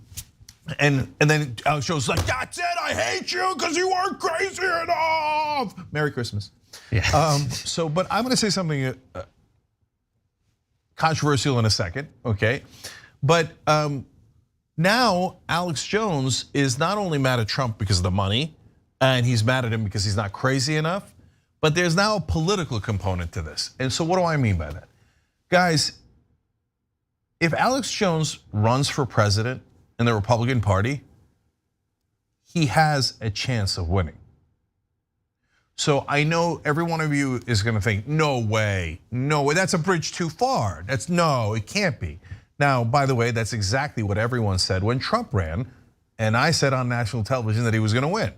then Alex Jones is like, that's it, I hate you because you weren't crazy enough. Merry Christmas. Yeah. But I'm gonna say something controversial in a second, okay? But now Alex Jones is not only mad at Trump because of the money, and he's mad at him because he's not crazy enough, but there's now a political component to this. And so what do I mean by that? Guys, if Alex Jones runs for president in the Republican Party, he has a chance of winning. So I know every one of you is gonna think, no way, that's a bridge too far. No, it can't be. Now, by the way, that's exactly what everyone said when Trump ran, and I said on national television that he was gonna win.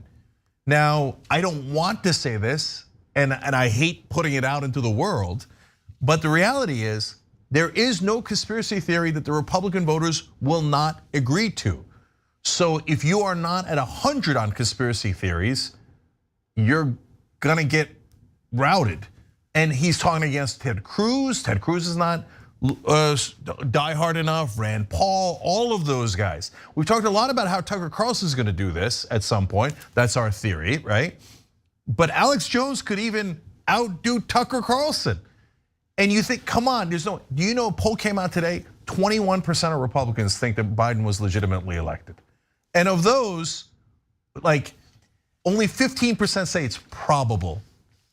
Now, I don't want to say this, and I hate putting it out into the world, but the reality is, there is no conspiracy theory that the Republican voters will not agree to. So if you are not at 100 on conspiracy theories, you're gonna get routed. And he's talking against Ted Cruz. Ted Cruz is not diehard enough. Rand Paul, all of those guys. We've talked a lot about how Tucker Carlson is gonna do this at some point. That's our theory, right? But Alex Jones could even outdo Tucker Carlson. And you think, come on, do you know a poll came out today, 21% of Republicans think that Biden was legitimately elected. And of those, only 15% say it's probable.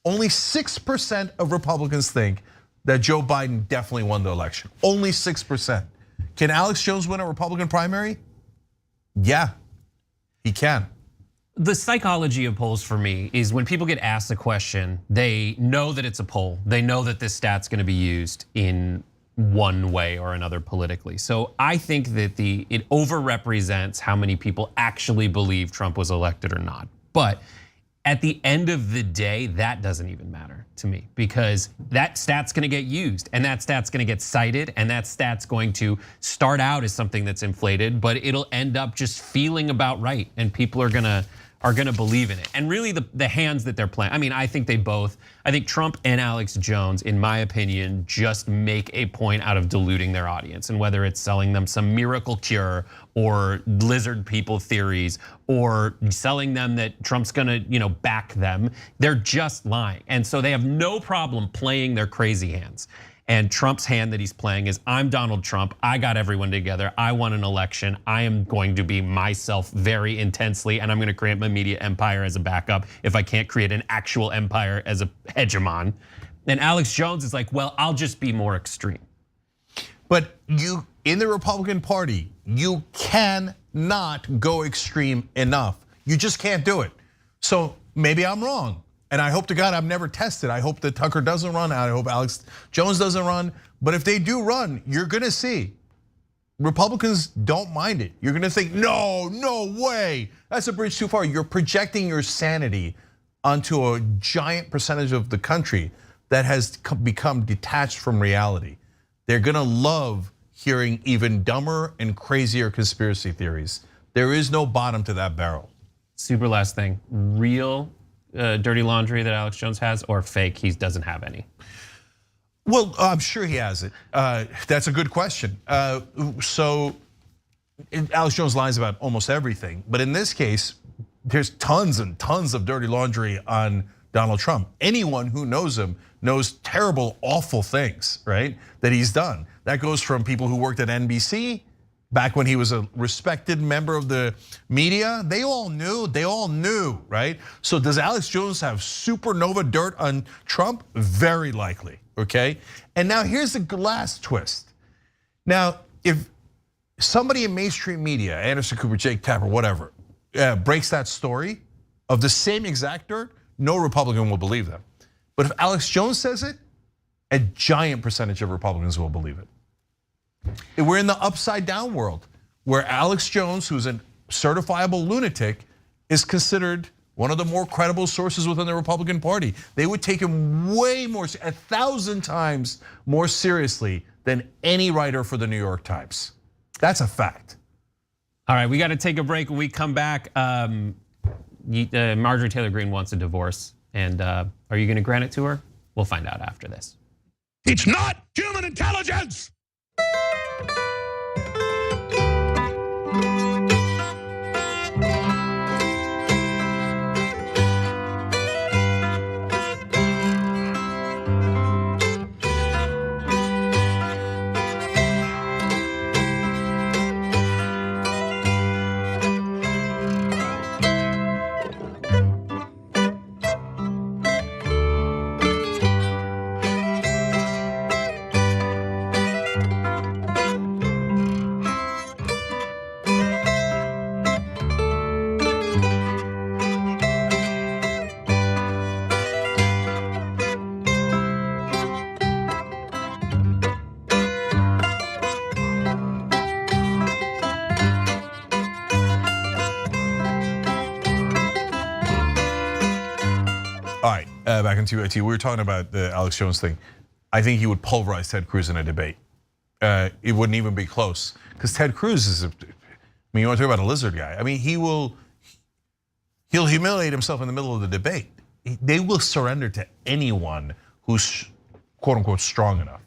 Only 6% of Republicans think that Joe Biden definitely won the election. Only 6%. Can Alex Jones win a Republican primary? Yeah, he can. The psychology of polls for me is when people get asked a question, they know that it's a poll. They know that this stat's gonna be used in one way or another politically. So I think that it overrepresents how many people actually believe Trump was elected or not. But at the end of the day, that doesn't even matter to me because that stat's gonna get used and that stat's gonna get cited and that stat's going to start out as something that's inflated, but it'll end up just feeling about right and people are gonna are gonna believe in it. And really the hands that they're playing, I mean, I think Trump and Alex Jones, in my opinion, just make a point out of diluting their audience. And whether it's selling them some miracle cure or lizard people theories or selling them that Trump's gonna back them, they're just lying. And so they have no problem playing their crazy hands. And Trump's hand that he's playing is, I'm Donald Trump, I got everyone together, I won an election, I am going to be myself very intensely, and I'm gonna create my media empire as a backup if I can't create an actual empire as a hegemon. And Alex Jones is like, well, I'll just be more extreme. But you, in the Republican Party, you cannot go extreme enough. You just can't do it. So maybe I'm wrong. And I hope to God I'm never tested. I hope that Tucker doesn't run. I hope Alex Jones doesn't run. But if they do run, you're gonna see Republicans don't mind it. You're gonna think, no way. That's a bridge too far. You're projecting your sanity onto a giant percentage of the country that has become detached from reality. They're gonna love hearing even dumber and crazier conspiracy theories. There is no bottom to that barrel. Super last thing, real dirty laundry that Alex Jones has, or fake, he doesn't have any? Well, I'm sure he has it. That's a good question. So Alex Jones lies about almost everything, but in this case, there's tons and tons of dirty laundry on Donald Trump. Anyone who knows him knows terrible, awful things, right, that he's done. That goes from people who worked at NBC, back when he was a respected member of the media. They all knew, right? So does Alex Jones have supernova dirt on Trump? Very likely, okay? And now here's the last twist. Now, if somebody in mainstream media, Anderson Cooper, Jake Tapper, whatever, breaks that story of the same exact dirt, no Republican will believe them. But if Alex Jones says it, a giant percentage of Republicans will believe it. We're in the upside down world where Alex Jones, who's a certifiable lunatic, is considered one of the more credible sources within the Republican Party. They would take him way more, 1,000 times more seriously than any writer for the New York Times. That's a fact. All right, we got to take a break. When we come back, Marjorie Taylor Greene wants a divorce. And are you gonna grant it to her? We'll find out after this. It's not human intelligence. Back in TYT, we were talking about the Alex Jones thing. I think he would pulverize Ted Cruz in a debate. It wouldn't even be close because Ted Cruz is, you want to talk about a lizard guy? I mean, he'll humiliate himself in the middle of the debate. They will surrender to anyone who's quote unquote strong enough.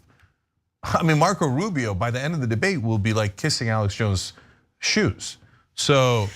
I mean, Marco Rubio by the end of the debate will be like kissing Alex Jones' shoes. So.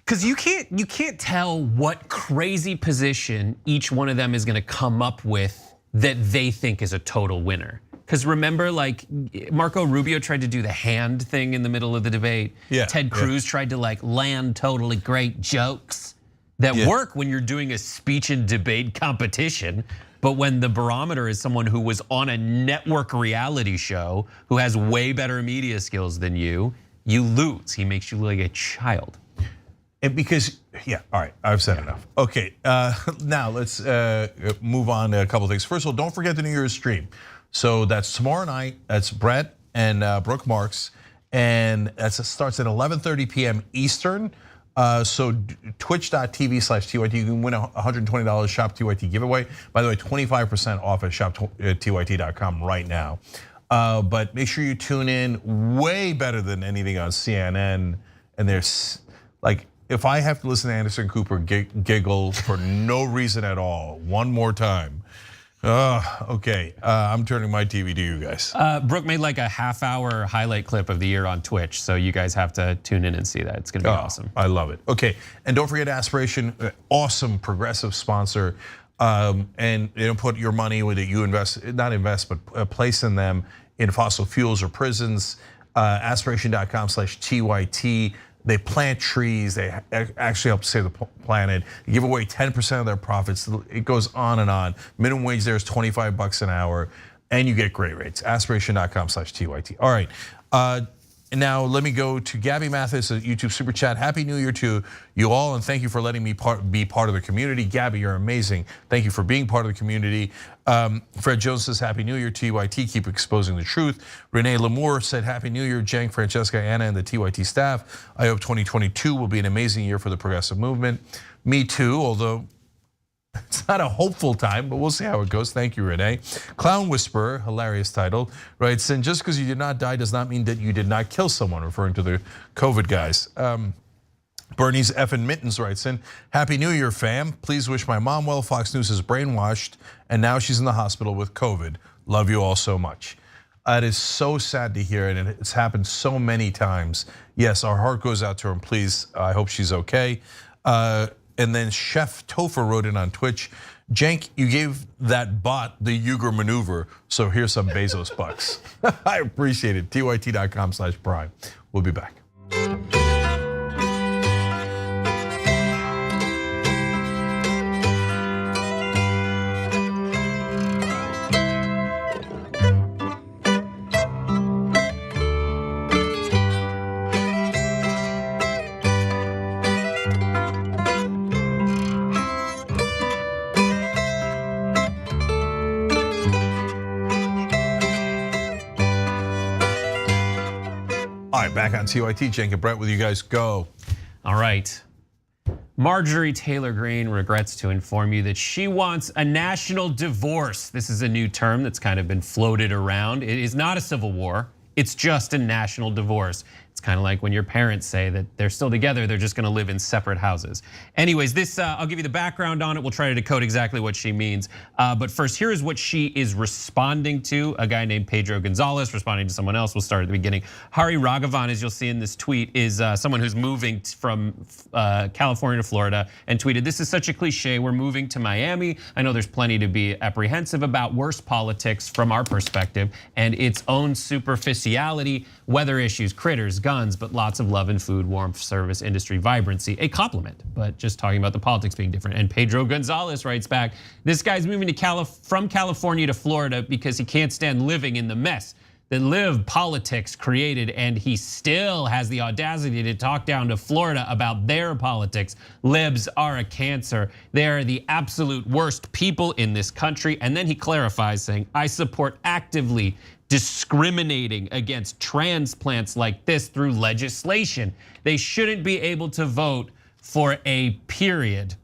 Because you can't tell what crazy position each one of them is gonna come up with that they think is a total winner. Because remember, like Marco Rubio tried to do the hand thing in the middle of the debate. Yeah, Ted Cruz tried to like land totally great jokes that work when you're doing a speech and debate competition. But when the barometer is someone who was on a network reality show, who has way better media skills than you lose. He makes you look like a child. And because, all right, I've said enough. Okay, now let's move on to a couple of things. First of all, don't forget the New Year's stream. So that's tomorrow night. That's Brett and Brooke Marks, and that starts at 11:30 p.m. Eastern. So twitch.tv/TYT, you can win a $120 Shop TYT giveaway. By the way, 25% off at shoptyt.com right now. But make sure you tune in. Way better than anything on CNN, and there's like if I have to listen to Anderson Cooper giggle for no reason at all, one more time. Okay, I'm turning my TV to you guys. Brooke made like a half-hour highlight clip of the year on Twitch, so you guys have to tune in and see that. It's gonna be awesome. I love it. Okay, and don't forget Aspiration, awesome progressive sponsor. And put your money with it. You invest, not invest, but place in them in fossil fuels or prisons. Aspiration.com/TYT. They plant trees. They actually help save the planet. They give away 10% of their profits. It goes on and on. Minimum wage there is $25 an hour, and you get great rates. Aspiration.com/TYT. All right. And now let me go to Gabby Mathis at YouTube Super Chat. Happy New Year to you all, and thank you for letting me be part of the community. Gabby, you're amazing. Thank you for being part of the community. Fred Jones says, Happy New Year, TYT, keep exposing the truth. Renee Lamour said, Happy New Year, Cenk, Francesca, Anna, and the TYT staff. I hope 2022 will be an amazing year for the progressive movement. Me too, although it's not a hopeful time, but we'll see how it goes. Thank you, Renee. Clown Whisperer, hilarious title, writes, and just because you did not die does not mean that you did not kill someone, referring to the COVID guys. Bernie's effing Mittens writes in, Happy New Year, fam. Please wish my mom well. Fox News is brainwashed, and now she's in the hospital with COVID. Love you all so much. It is so sad to hear it, and it's happened so many times. Yes, our heart goes out to her, and please, I hope she's okay. And then Chef Topher wrote in on Twitch, Cenk, you gave that bot the Uyghur maneuver, so here's some Bezos bucks. I appreciate it. TYT.com/prime. We'll be back. Back on TYT, Cenk and Brett with you guys, go. All right. Marjorie Taylor Greene regrets to inform you that she wants a national divorce. This is a new term that's kind of been floated around. It is not a civil war, it's just a national divorce. It's kind of like when your parents say that they're still together, they're just gonna live in separate houses. Anyways, this, I'll give you the background on it. We'll try to decode exactly what she means. But first, here is what she is responding to. A guy named Pedro Gonzalez responding to someone else. We'll start at the beginning. Hari Raghavan, as you'll see in this tweet, is someone who's moving from California to Florida and tweeted, this is such a cliche, we're moving to Miami. I know there's plenty to be apprehensive about, worse politics from our perspective and its own superficiality, weather issues, critters, guns, but lots of love and food, warmth, service, industry, vibrancy, a compliment, but just talking about the politics being different. And Pedro Gonzalez writes back, this guy's moving to from California to Florida because he can't stand living in the mess that live politics created, and he still has the audacity to talk down to Florida about their politics. Libs are a cancer. They are the absolute worst people in this country. And then he clarifies saying, I support actively discriminating against transplants like this through legislation. They shouldn't be able to vote for a period.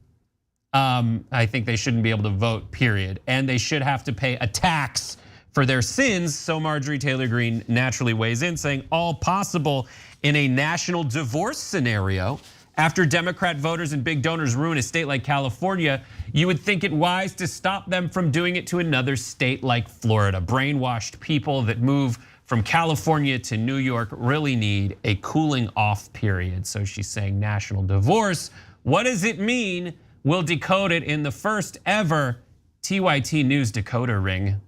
I think they shouldn't be able to vote, period. And they should have to pay a tax for their sins. So Marjorie Taylor Greene naturally weighs in, saying all possible in a national divorce scenario. After Democrat voters and big donors ruin a state like California, you would think it wise to stop them from doing it to another state like Florida. Brainwashed people that move from California to New York really need a cooling off period. So she's saying national divorce. What does it mean? We'll decode it in the first ever TYT News Decoder Ring.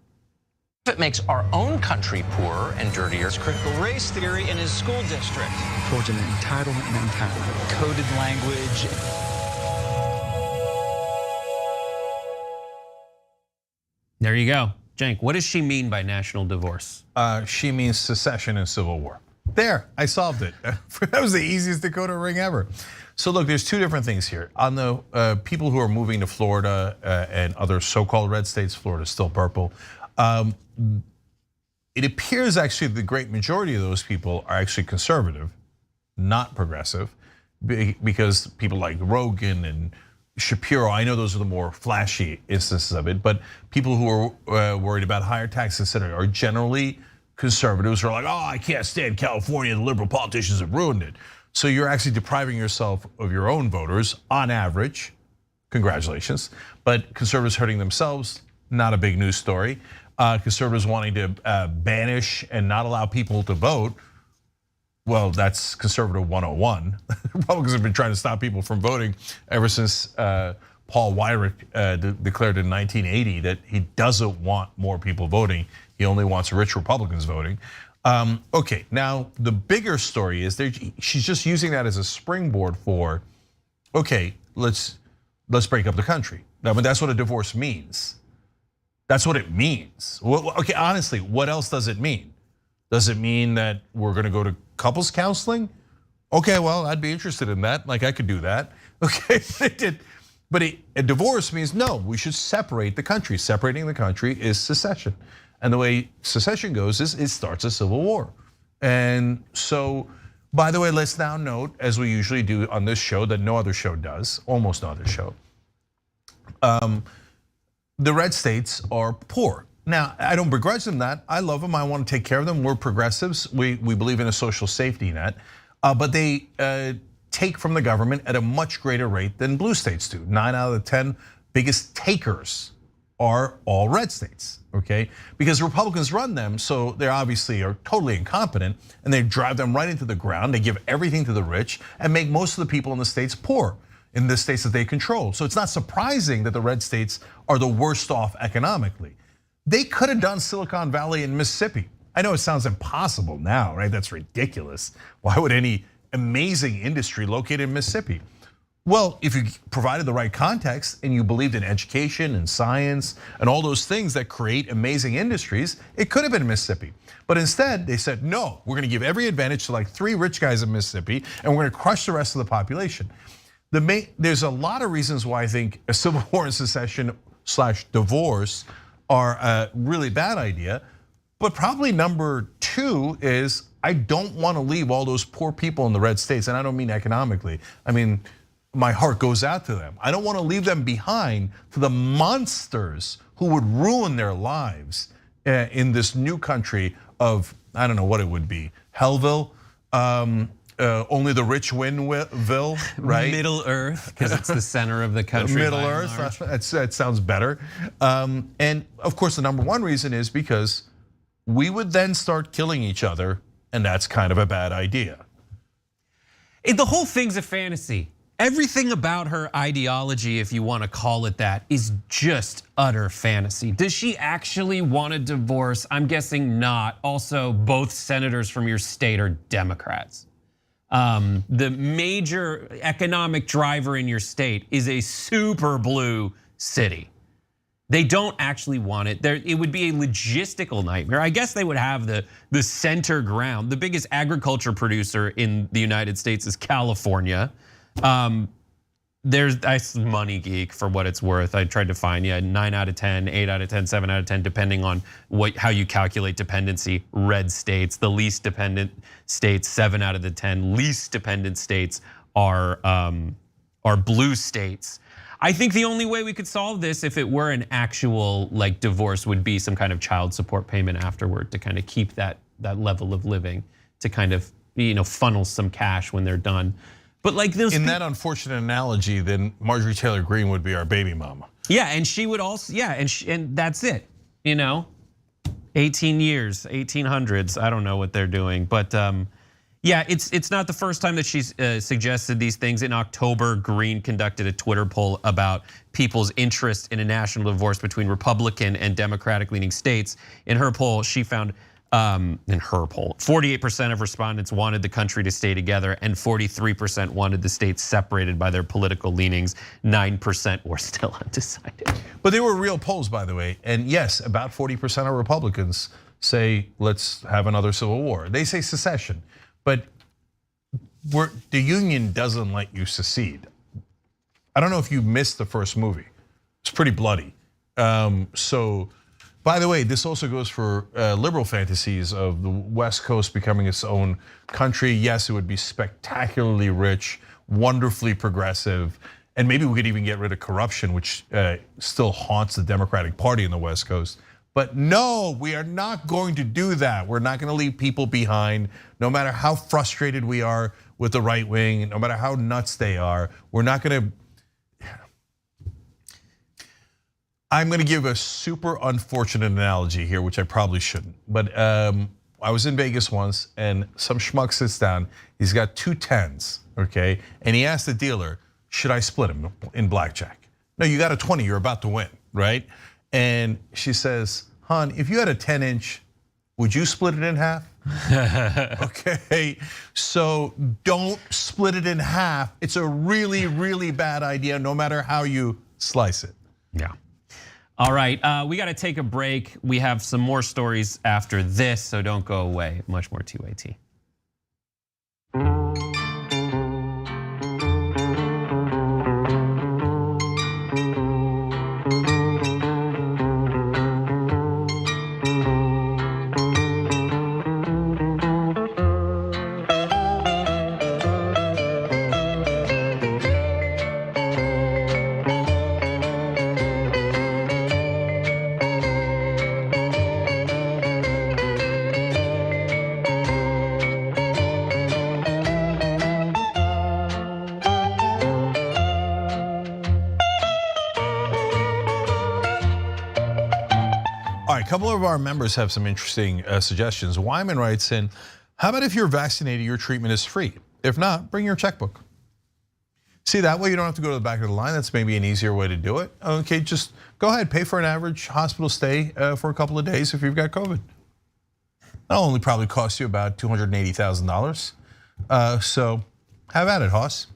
It makes our own country poorer and dirtier. It's critical race theory in his school district. Fraudulent entitlement mentality. Coded language. There you go. Cenk, what does she mean by national divorce? She means secession and civil war. There, I solved it. That was the easiest Dakota ring ever. So look, there's two different things here. On the people who are moving to Florida and other so-called red states, Florida's still purple. It appears actually the great majority of those people are actually conservative, not progressive, because people like Rogan and Shapiro, I know those are the more flashy instances of it, but people who are worried about higher taxes, etc., are generally conservatives who are like, oh, I can't stand California, the liberal politicians have ruined it. So you're actually depriving yourself of your own voters on average. Congratulations. But conservatives hurting themselves, not a big news story. Conservatives wanting to banish and not allow people to vote. Well, that's conservative 101. Republicans have been trying to stop people from voting ever since Paul Weyrich declared in 1980 that he doesn't want more people voting. He only wants rich Republicans voting. Okay, now the bigger story is she's just using that as a springboard for, okay, let's break up the country. Now, but that's what a divorce means. That's what it means. Well, okay, honestly, what else does it mean? Does it mean that we're going to go to couples counseling? Okay, well, I'd be interested in that. Like, I could do that. Okay, but a divorce means no, we should separate the country. Separating the country is secession. And the way secession goes is it starts a civil war. And so, by the way, let's now note, as we usually do on this show, that no other show does, almost no other show. The red states are poor. Now, I don't begrudge them that. I love them. I want to take care of them. We're progressives. We believe in a social safety net. But they take from the government at a much greater rate than blue states do. 9 out of the 10 biggest takers are all red states, okay? Because Republicans run them, so they obviously are totally incompetent, and they drive them right into the ground. They give everything to the rich and make most of the people in the states poor, in the states that they control. So it's not surprising that the red states are the worst off economically. They could have done Silicon Valley in Mississippi. I know it sounds impossible now, right? That's ridiculous. Why would any amazing industry located in Mississippi? Well, if you provided the right context and you believed in education and science and all those things that create amazing industries, it could have been Mississippi. But instead, they said, no, we're gonna give every advantage to like 3 rich guys in Mississippi and we're gonna crush the rest of the population. There's a lot of reasons why I think a civil war and secession / divorce are a really bad idea. But probably number 2 is I don't wanna leave all those poor people in the red states, and I don't mean economically. I mean, my heart goes out to them. I don't want to leave them behind to the monsters who would ruin their lives in this new country of, I don't know what it would be, Hellville, only the rich win-ville, right? Middle Earth, because it's the center of the country. Middle Earth, that sounds better. And of course, the number 1 reason is because we would then start killing each other, and that's kind of a bad idea. The whole thing's a fantasy. Everything about her ideology, if you want to call it that, is just utter fantasy. Does she actually want a divorce? I'm guessing not. Also, both senators from your state are Democrats. The major economic driver in your state is a super blue city. They don't actually want it. It would be a logistical nightmare. I guess they would have the center ground. The biggest agriculture producer in the United States is California. There's Money Geek for what it's worth. I tried to find 9 out of 10, 8 out of 10, 7 out of 10, depending on how you calculate dependency. Red states, the least dependent states, 7 out of the 10 least dependent states are blue states. I think the only way we could solve this, if it were an actual like divorce, would be some kind of child support payment afterward to kind of keep that level of living, to kind of funnel some cash when they're done. But like those in that unfortunate analogy, then Marjorie Taylor Greene would be our baby mama. Yeah, and she would also and that's it. 18 years, 1800s. I don't know what they're doing, but yeah, it's not the first time that she's suggested these things. In October, Greene conducted a Twitter poll about people's interest in a national divorce between Republican and Democratic-leaning states. In her poll, she found 48% of respondents wanted the country to stay together, and 43% wanted the states separated by their political leanings. 9% were still undecided. But they were real polls, by the way. And yes, about 40% of Republicans say, let's have another civil war. They say secession, but the union doesn't let you secede. I don't know if you missed the first movie. It's pretty bloody. So, by the way, this also goes for liberal fantasies of the West Coast becoming its own country. Yes, it would be spectacularly rich, wonderfully progressive, and maybe we could even get rid of corruption, which still haunts the Democratic Party in the West Coast. But no, we are not going to do that. We're not going to leave people behind, no matter how frustrated we are with the right wing, no matter how nuts they are. We're not gonna. I'm gonna give a super unfortunate analogy here, which I probably shouldn't. But I was in Vegas once, and some schmuck sits down. He's got 2 10s, okay? And he asked the dealer, should I split him in blackjack? No, you got a 20, you're about to win, right? And she says, hon, if you had a 10-inch, would you split it in half? Okay, so don't split it in half. It's a really, really bad idea, no matter how you slice it. Yeah. All right, we got to take a break. We have some more stories after this, so don't go away. Much more TYT. A couple of our members have some interesting suggestions. Wyman writes in, how about if you're vaccinated, your treatment is free? If not, bring your checkbook. See, that way you don't have to go to the back of the line. That's maybe an easier way to do it. Okay, just go ahead, pay for an average hospital stay for a couple of days if you've got COVID. That'll only probably cost you about $280,000. So have at it, Hoss.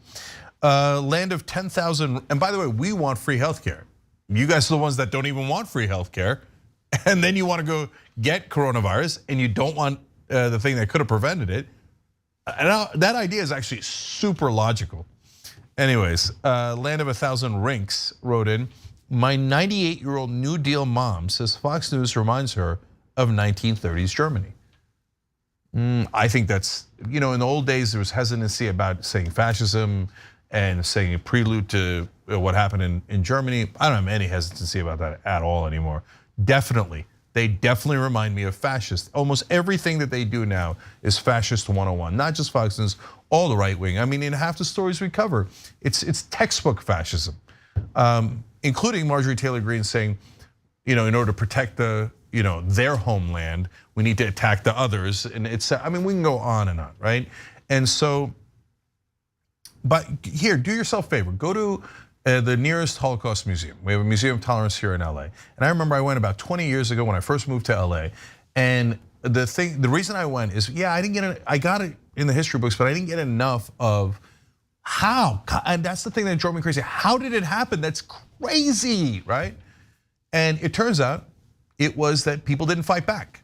Land of 10,000, and by the way, we want free healthcare. You guys are the ones that don't even want free healthcare. And then you want to go get coronavirus and you don't want the thing that could have prevented it. And that idea is actually super logical. Anyways, Land of 1,000 Rinks wrote in, my 98-year-old New Deal mom says Fox News reminds her of 1930s Germany. I think that's, in the old days there was hesitancy about saying fascism and saying a prelude to what happened in Germany. I don't have any hesitancy about that at all anymore. They definitely remind me of fascists. Almost everything that they do now is fascist 101, not just Fox News, all the right wing. I mean, in half the stories we cover, it's textbook fascism, including Marjorie Taylor Greene saying, in order to protect their homeland, we need to attack the others. And we can go on and on, right? And so, but here, do yourself a favor, go to the nearest Holocaust museum. We have a Museum of Tolerance here in LA. And I remember I went about 20 years ago when I first moved to LA. And the reason I went is, I got it in the history books, but I didn't get enough of how, and that's the thing that drove me crazy. How did it happen? That's crazy, right? And it turns out it was that people didn't fight back.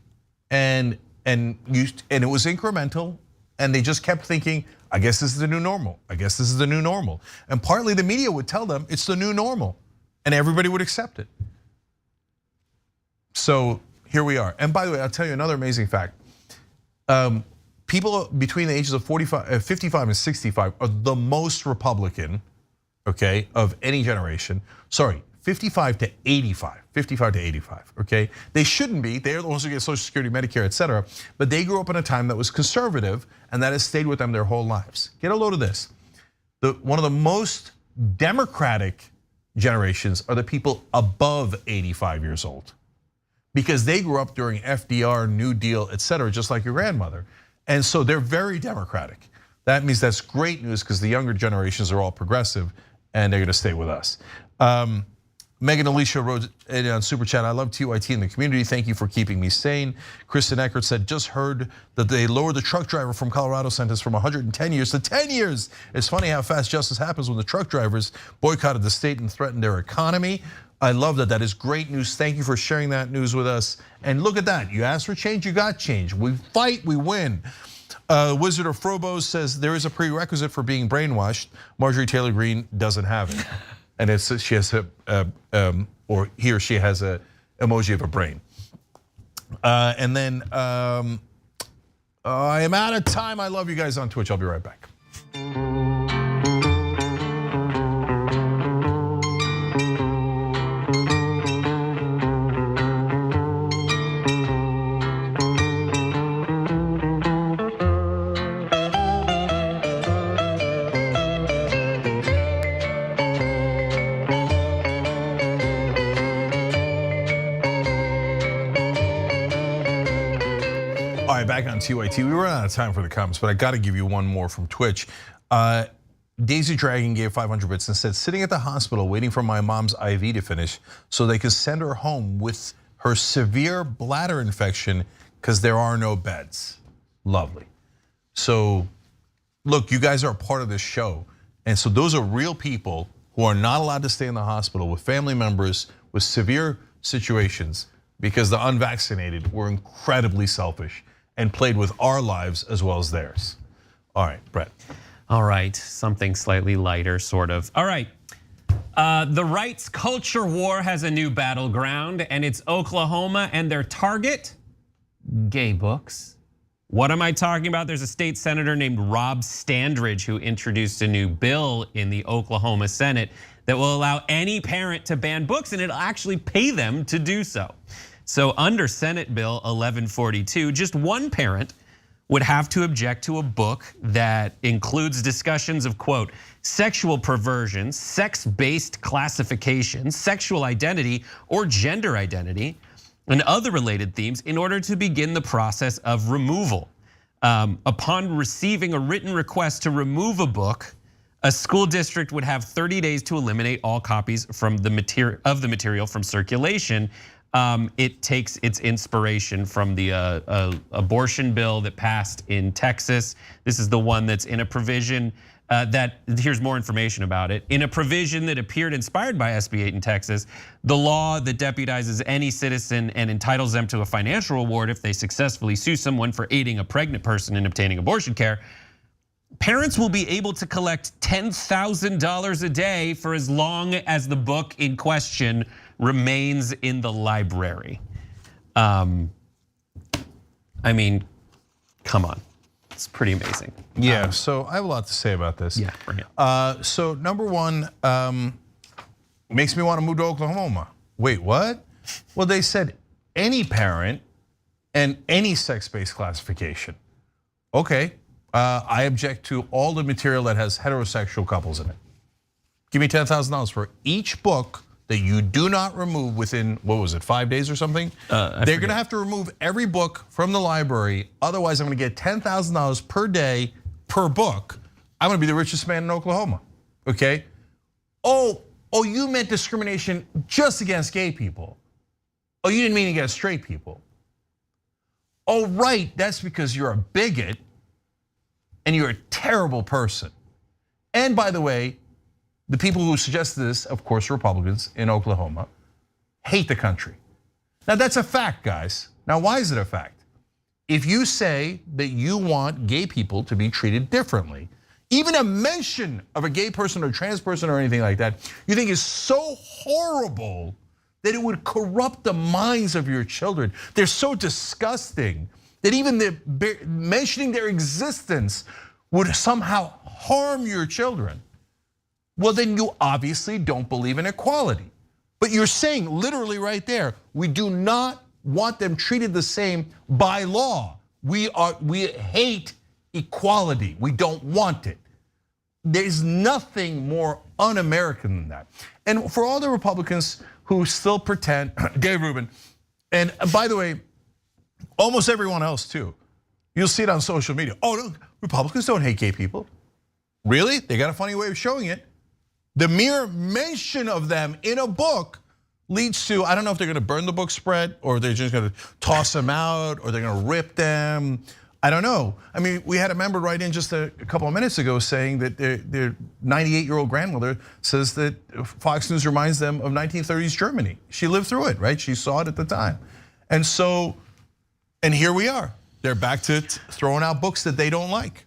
And it was incremental, and they just kept thinking, I guess this is the new normal. I guess this is the new normal. And partly the media would tell them it's the new normal and everybody would accept it. So here we are. And by the way, I'll tell you another amazing fact. People between the ages of 55 and 65 are the most Republican, okay, of any generation. Sorry, 55 to 85, okay? They shouldn't be, they're the ones who get Social Security, Medicare, etc. But they grew up in a time that was conservative and that has stayed with them their whole lives. Get a load of this. One of the most democratic generations are the people above 85 years old. Because they grew up during FDR, New Deal, etc., just like your grandmother. And so they're very democratic. That means that's great news because the younger generations are all progressive and they're gonna stay with us. Megan Alicia wrote on Super Chat, I love TYT in the community. Thank you for keeping me sane. Kristen Eckert said, just heard that they lowered the truck driver from Colorado sentence from 110 years to 10 years. It's funny how fast justice happens when the truck drivers boycotted the state and threatened their economy. I love that. That is great news. Thank you for sharing that news with us. And look at that. You asked for change, you got change. We fight, we win. Wizard of Frobos says there is a prerequisite for being brainwashed. Marjorie Taylor Greene doesn't have it. And she has or he or she has a emoji of a brain. And then I am out of time. I love you guys on Twitch. I'll be right back. right, back on TYT. We ran out of time for the comments, but I got to give you one more from Twitch. Daisy Dragon gave 500 bits and said, sitting at the hospital waiting for my mom's IV to finish so they could send her home with her severe bladder infection because there are no beds. Lovely. So look, you guys are a part of this show. And so those are real people who are not allowed to stay in the hospital with family members with severe situations because the unvaccinated were incredibly selfish and played with our lives as well as theirs. All right, Brett. All right, something slightly lighter, sort of. All right, the rights culture war has a new battleground, and it's Oklahoma, and their target, gay books. What am I talking about? There's a state senator named Rob Standridge who introduced a new bill in the Oklahoma Senate that will allow any parent to ban books, and it'll actually pay them to do so. So under Senate Bill 1142, just one parent would have to object to a book that includes discussions of, quote, sexual perversion, sex-based classification, sexual identity, or gender identity, and other related themes in order to begin the process of removal. Upon receiving a written request to remove a book, a school district would have 30 days to eliminate all copies from the material from circulation. It takes its inspiration from the abortion bill that passed in Texas. This is the one that's in a provision here's more information about it. In a provision that appeared inspired by SB 8 in Texas, the law that deputizes any citizen and entitles them to a financial reward if they successfully sue someone for aiding a pregnant person in obtaining abortion care. Parents will be able to collect $10,000 a day for as long as the book in question remains in the library. I mean, come on. It's pretty amazing. Yeah, so I have a lot to say about this. Yeah, bring it. So number one, makes me want to move to Oklahoma. Wait, what? Well, they said any parent and any sex-based classification. Okay, I object to all the material that has heterosexual couples in it. Give me $10,000 for each book that you do not remove within, what was it, 5 days or something? They're gonna have to remove every book from the library. Otherwise, I'm gonna get $10,000 per day per book. I'm gonna be the richest man in Oklahoma, okay? Oh, you meant discrimination just against gay people. Oh, you didn't mean against straight people. Oh, right, that's because you're a bigot and you're a terrible person. And by the way, the people who suggested this, of course, Republicans in Oklahoma, hate the country. Now that's a fact, guys. Now why is it a fact? If you say that you want gay people to be treated differently, even a mention of a gay person or trans person or anything like that, you think is so horrible that it would corrupt the minds of your children. They're so disgusting that even mentioning their existence would somehow harm your children. Well, then you obviously don't believe in equality. But you're saying literally right there, we do not want them treated the same by law. We hate equality. We don't want it. There's nothing more un-American than that. And for all the Republicans who still pretend, Dave Rubin, and by the way, almost everyone else too, you'll see it on social media. Oh no, Republicans don't hate gay people. Really? They got a funny way of showing it. The mere mention of them in a book leads to, I don't know if they're gonna burn the book spread or they're just gonna toss them out or they're gonna rip them. I don't know. I mean, we had a member write in just a couple of minutes ago saying that their 98-year-old grandmother says that Fox News reminds them of 1930s Germany. She lived through it, right? She saw it at the time. And so, and here we are. They're back to throwing out books that they don't like.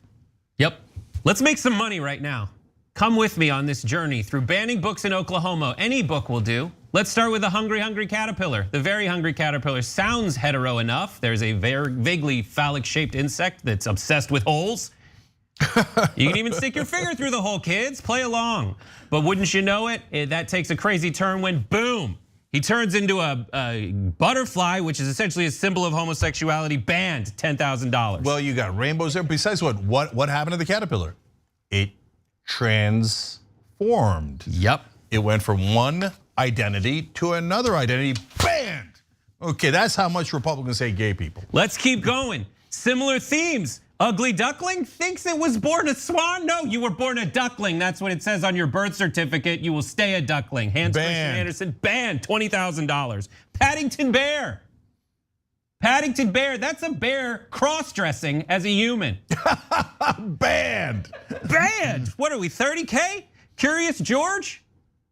Yep, let's make some money right now. Come with me on this journey through banning books in Oklahoma. Any book will do. Let's start with the hungry caterpillar. The very hungry caterpillar sounds hetero enough. There's a very vaguely phallic-shaped insect that's obsessed with holes. You can even stick your finger through the hole, kids. Play along. But wouldn't you know it, that takes a crazy turn when boom, he turns into a butterfly, which is essentially a symbol of homosexuality, banned, $10,000. Well, you got rainbows there. Besides what happened to the caterpillar? It transformed. Yep. It went from one identity to another identity, banned. Okay, that's how much Republicans hate gay people. Let's keep going. Similar themes. Ugly duckling thinks it was born a swan. No, you were born a duckling. That's what it says on your birth certificate. You will stay a duckling. Hans Christian Andersen, banned, $20,000. Paddington Bear. Paddington Bear, that's a bear cross-dressing as a human. Banned. Banned. What are we, 30K? Curious George?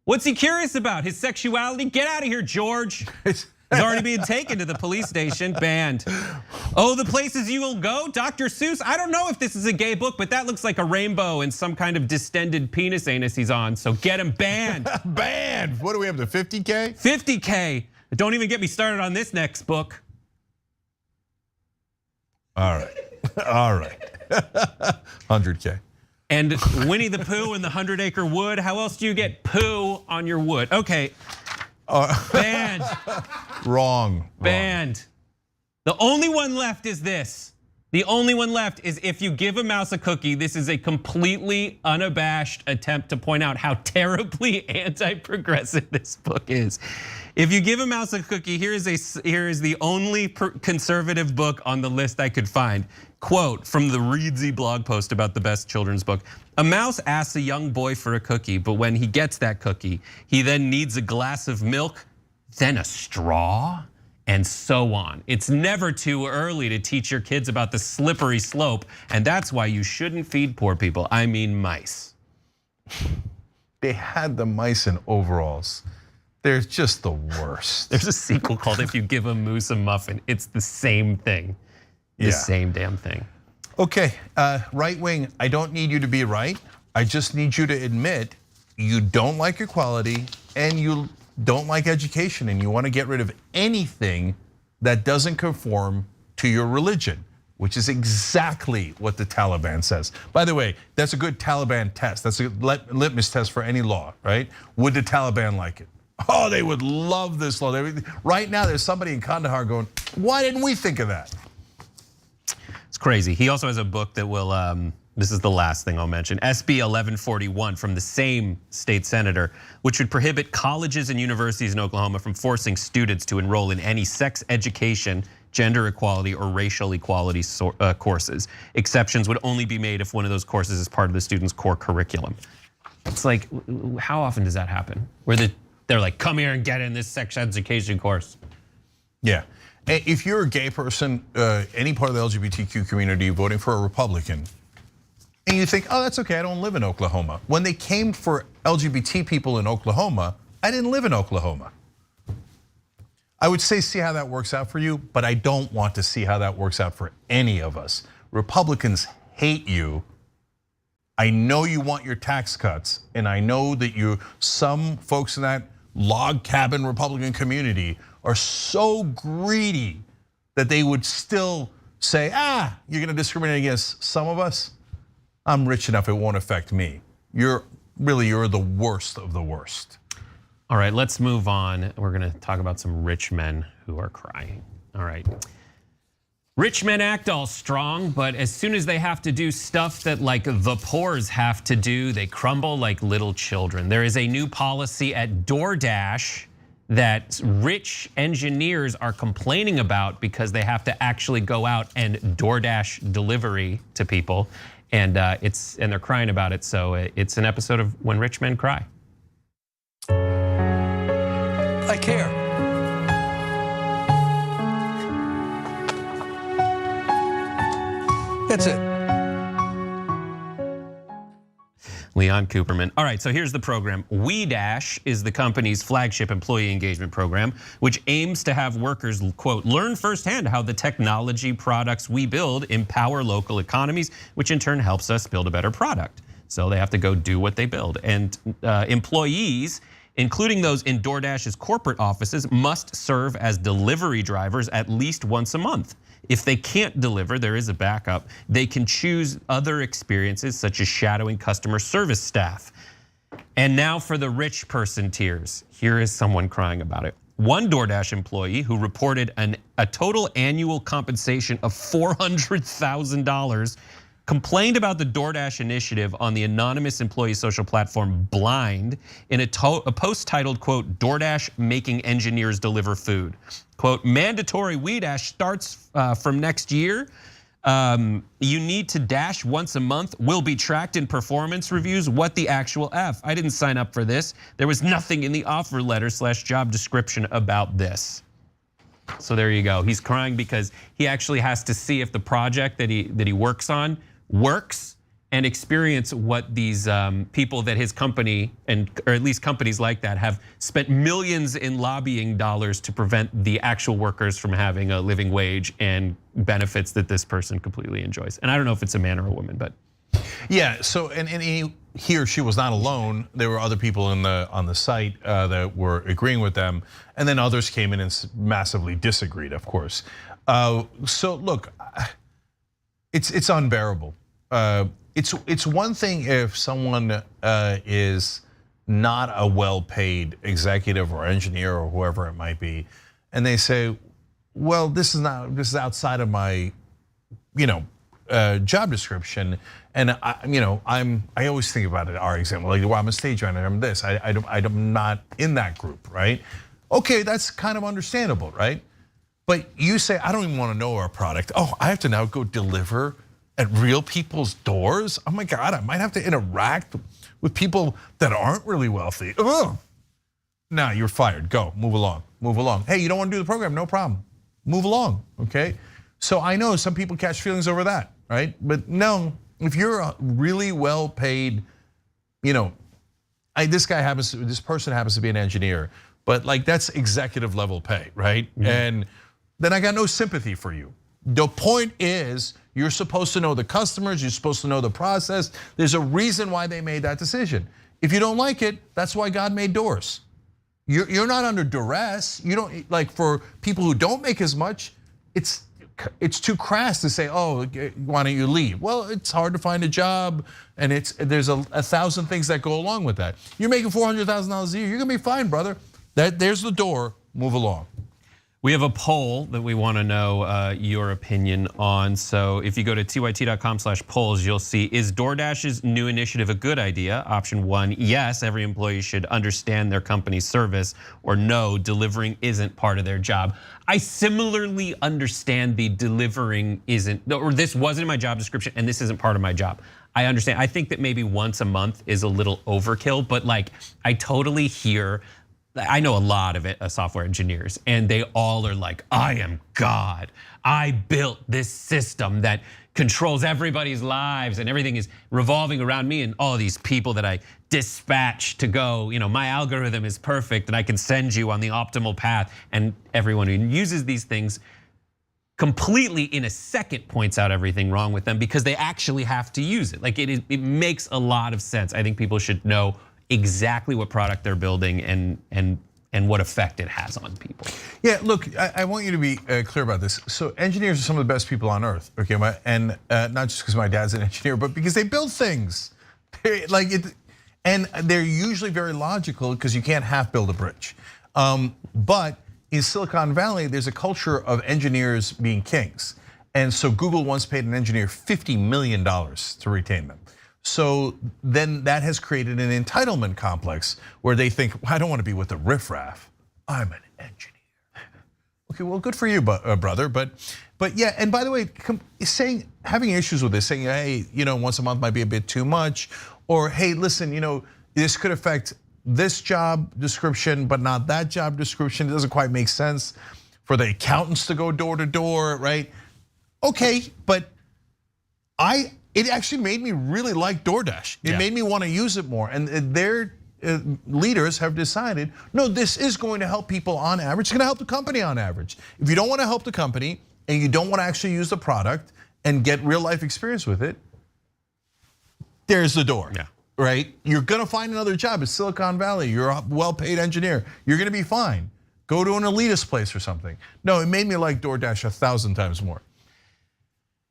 What's he curious about? His sexuality? Get out of here, George. He's already being taken to the police station, banned. Oh, the places you will go, Dr. Seuss. I don't know if this is a gay book, but that looks like a rainbow and some kind of distended penis anus he's on. So get him banned. Banned. What do we have, the 50K? 50K. Don't even get me started on this next book. All right. All right. 100K. And Winnie the Pooh and the 100-Acre Wood. How else do you get poo on your wood? Okay. Banned. Wrong. Banned. The only one left is this. The only one left is if you give a mouse a cookie. This is a completely unabashed attempt to point out how terribly anti-progressive this book is. If you give a mouse a cookie, here is the only conservative book on the list I could find. Quote from the Reedsy blog post about the best children's book. A mouse asks a young boy for a cookie, but when he gets that cookie, he then needs a glass of milk, then a straw, and so on. It's never too early to teach your kids about the slippery slope, and that's why you shouldn't feed poor people. I mean mice. They had the mice in overalls. They're just the worst. There's a sequel called If You Give a Moose a Muffin. It's the same thing. The same damn thing. Okay, right wing, I don't need you to be right. I just need you to admit you don't like equality and you don't like education and you want to get rid of anything that doesn't conform to your religion, which is exactly what the Taliban says. By the way, that's a good Taliban test. That's a litmus test for any law, right? Would the Taliban like it? Oh, they would love this law. Right now, there's somebody in Kandahar going, why didn't we think of that? It's crazy. He also has a book that will, this is the last thing I'll mention, SB 1141 from the same state senator, which would prohibit colleges and universities in Oklahoma from forcing students to enroll in any sex education, gender equality, or racial equality courses. Exceptions would only be made if one of those courses is part of the student's core curriculum. It's like, how often does that happen? Where they're like, come here and get in this sex education course. Yeah. If you're a gay person, any part of the LGBTQ community voting for a Republican, and you think, oh, that's okay, I don't live in Oklahoma. When they came for LGBT people in Oklahoma, I didn't live in Oklahoma. I would say see how that works out for you, but I don't want to see how that works out for any of us. Republicans hate you. I know you want your tax cuts, and I know that some folks in that log cabin Republican community are so greedy that they would still say, you're gonna discriminate against some of us? I'm rich enough, it won't affect me. You're the worst of the worst. All right, let's move on. We're gonna talk about some rich men who are crying. All right. Rich men act all strong, but as soon as they have to do stuff that like the poors have to do, they crumble like little children. There is a new policy at DoorDash that rich engineers are complaining about because they have to actually go out and DoorDash delivery to people, and they're crying about it. So it's an episode of When Rich Men Cry. I care. That's it. Leon Cooperman. All right, so here's the program. WeDash is the company's flagship employee engagement program, which aims to have workers, quote, learn firsthand how the technology products we build empower local economies, which in turn helps us build a better product. So they have to go do what they build. And employees, including those in DoorDash's corporate offices, must serve as delivery drivers at least once a month. If they can't deliver, there is a backup. They can choose other experiences such as shadowing customer service staff. And now for the rich person tears. Here is someone crying about it. One DoorDash employee who reported a total annual compensation of $400,000 complained about the DoorDash initiative on the anonymous employee social platform Blind in a post titled, quote, DoorDash making engineers deliver food. Quote, mandatory WeDash starts from next year. You need to dash once a month, will be tracked in performance reviews. What the actual F? I didn't sign up for this. There was nothing in the offer letter / job description about this. So there you go. He's crying because he actually has to see if the project that he works on works and experience what these people that his company, or at least companies like that, have spent millions in lobbying dollars to prevent the actual workers from having a living wage and benefits that this person completely enjoys. And I don't know if it's a man or a woman, but. Yeah, so and he or she was not alone. There were other people on the site that were agreeing with them, and then others came in and massively disagreed, of course. So look, it's unbearable. It's one thing if someone is not a well-paid executive or engineer or whoever it might be, and they say, well, this is outside of my, job description, and I always think about it. Our example, like, well, I'm a stage manager, I'm this. I'm not in that group, right? Okay, that's kind of understandable, right? But you say, I don't even want to know our product. Oh, I have to now go deliver at real people's doors? Oh my God, I might have to interact with people that aren't really wealthy. Ugh. Nah, you're fired, go, move along. Hey, you don't want to do the program, no problem. Move along, okay? So I know some people catch feelings over that, right? But no, if you're a really well-paid, this person happens to be an engineer, but like that's executive level pay, right? Mm-hmm. And then I got no sympathy for you. The point is, you're supposed to know the customers, you're supposed to know the process. There's a reason why they made that decision. If you don't like it, that's why God made doors. You're not under duress. You don't, like, for people who don't make as much, it's too crass to say, oh, why don't you leave? Well, it's hard to find a job, and there's a thousand things that go along with that. You're making $400,000 a year, you're gonna be fine, brother. There's the door, move along. We have a poll that we want to know your opinion on. So if you go to tyt.com/polls, you'll see, is DoorDash's new initiative a good idea? Option 1, yes, every employee should understand their company's service, or no, delivering isn't part of their job. I similarly understand the delivering isn't, or this wasn't in my job description and this isn't part of my job. I understand. I think that maybe once a month is a little overkill, but like I totally hear. I know a lot of software engineers, and they all are like, I am God. I built this system that controls everybody's lives, and everything is revolving around me and all these people that I dispatch to go, my algorithm is perfect and I can send you on the optimal path. And everyone who uses these things completely in a second points out everything wrong with them because they actually have to use it. Like it makes a lot of sense. I think people should know exactly what product they're building and what effect it has on people. Yeah, look, I want you to be clear about this. So engineers are some of the best people on earth, okay? And not just because my dad's an engineer, but because they build things. And they're usually very logical because you can't half build a bridge. But in Silicon Valley, there's a culture of engineers being kings. And so Google once paid an engineer $50 million to retain them. So then that has created an entitlement complex where they think, well, I don't want to be with the riffraff. I'm an engineer. Okay, well, good for you, brother. But yeah, and by the way, having issues with this, saying, hey, once a month might be a bit too much, or hey, listen, this could affect this job description, but not that job description. It doesn't quite make sense for the accountants to go door to door, right? Okay, but it actually made me really like DoorDash. It made me want to use it more. And their leaders have decided, no, this is going to help people on average. It's going to help the company on average. If you don't want to help the company and you don't want to actually use the product and get real life experience with it, there's the door. Yeah. Right? You're going to find another job. It's Silicon Valley. You're a well-paid engineer. You're going to be fine. Go to an elitist place or something. No, it made me like DoorDash 1,000 times more.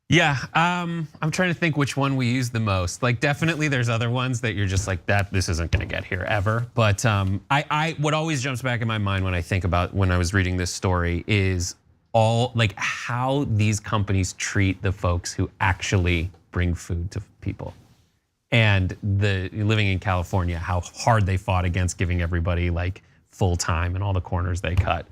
Yeah, I'm trying to think which one we use the most. Like definitely there's other ones that you're just like, this isn't gonna get here ever. But what always jumps back in my mind when I think about when I was reading this story is how these companies treat the folks who actually bring food to people. And living in California, how hard they fought against giving everybody like full time and all the corners they cut.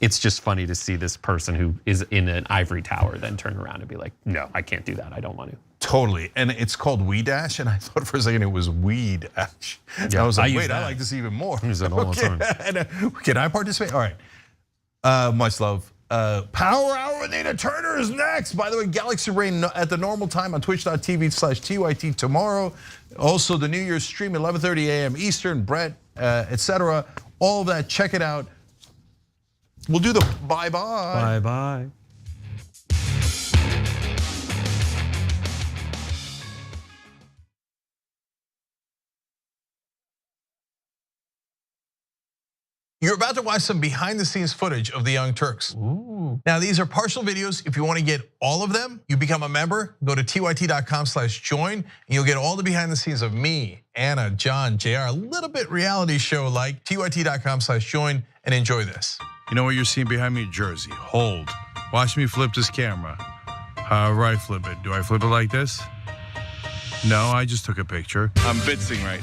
It's just funny to see this person who is in an ivory tower then turn around and be like, no, I can't do that. I don't want to. Totally, and it's called Weedash, and I thought for a second it was Weed Ash. Yeah, I was like, I use wait, that. I like this even more. I use that all the time. Can I participate? All right, much love. Power Hour with Nina Turner is next. By the way, Galaxy Rain at the normal time on twitch.tv/TYT tomorrow. Also, the New Year's stream, 11:30 a.m. Eastern, Brett, etc. All of that, check it out. We'll do the bye-bye. Bye-bye. You're about to watch some behind the scenes footage of the Young Turks. Ooh. Now, these are partial videos. If you want to get all of them, you become a member. Go to tyt.com/join, and you'll get all the behind the scenes of me, Anna, John, JR, a little bit reality show like. tyt.com/join, and enjoy this. You know what you're seeing behind me? Jersey. Hold. Watch me flip this camera. However I flip it. Do I flip it like this? No, I just took a picture. I'm bitzing right now.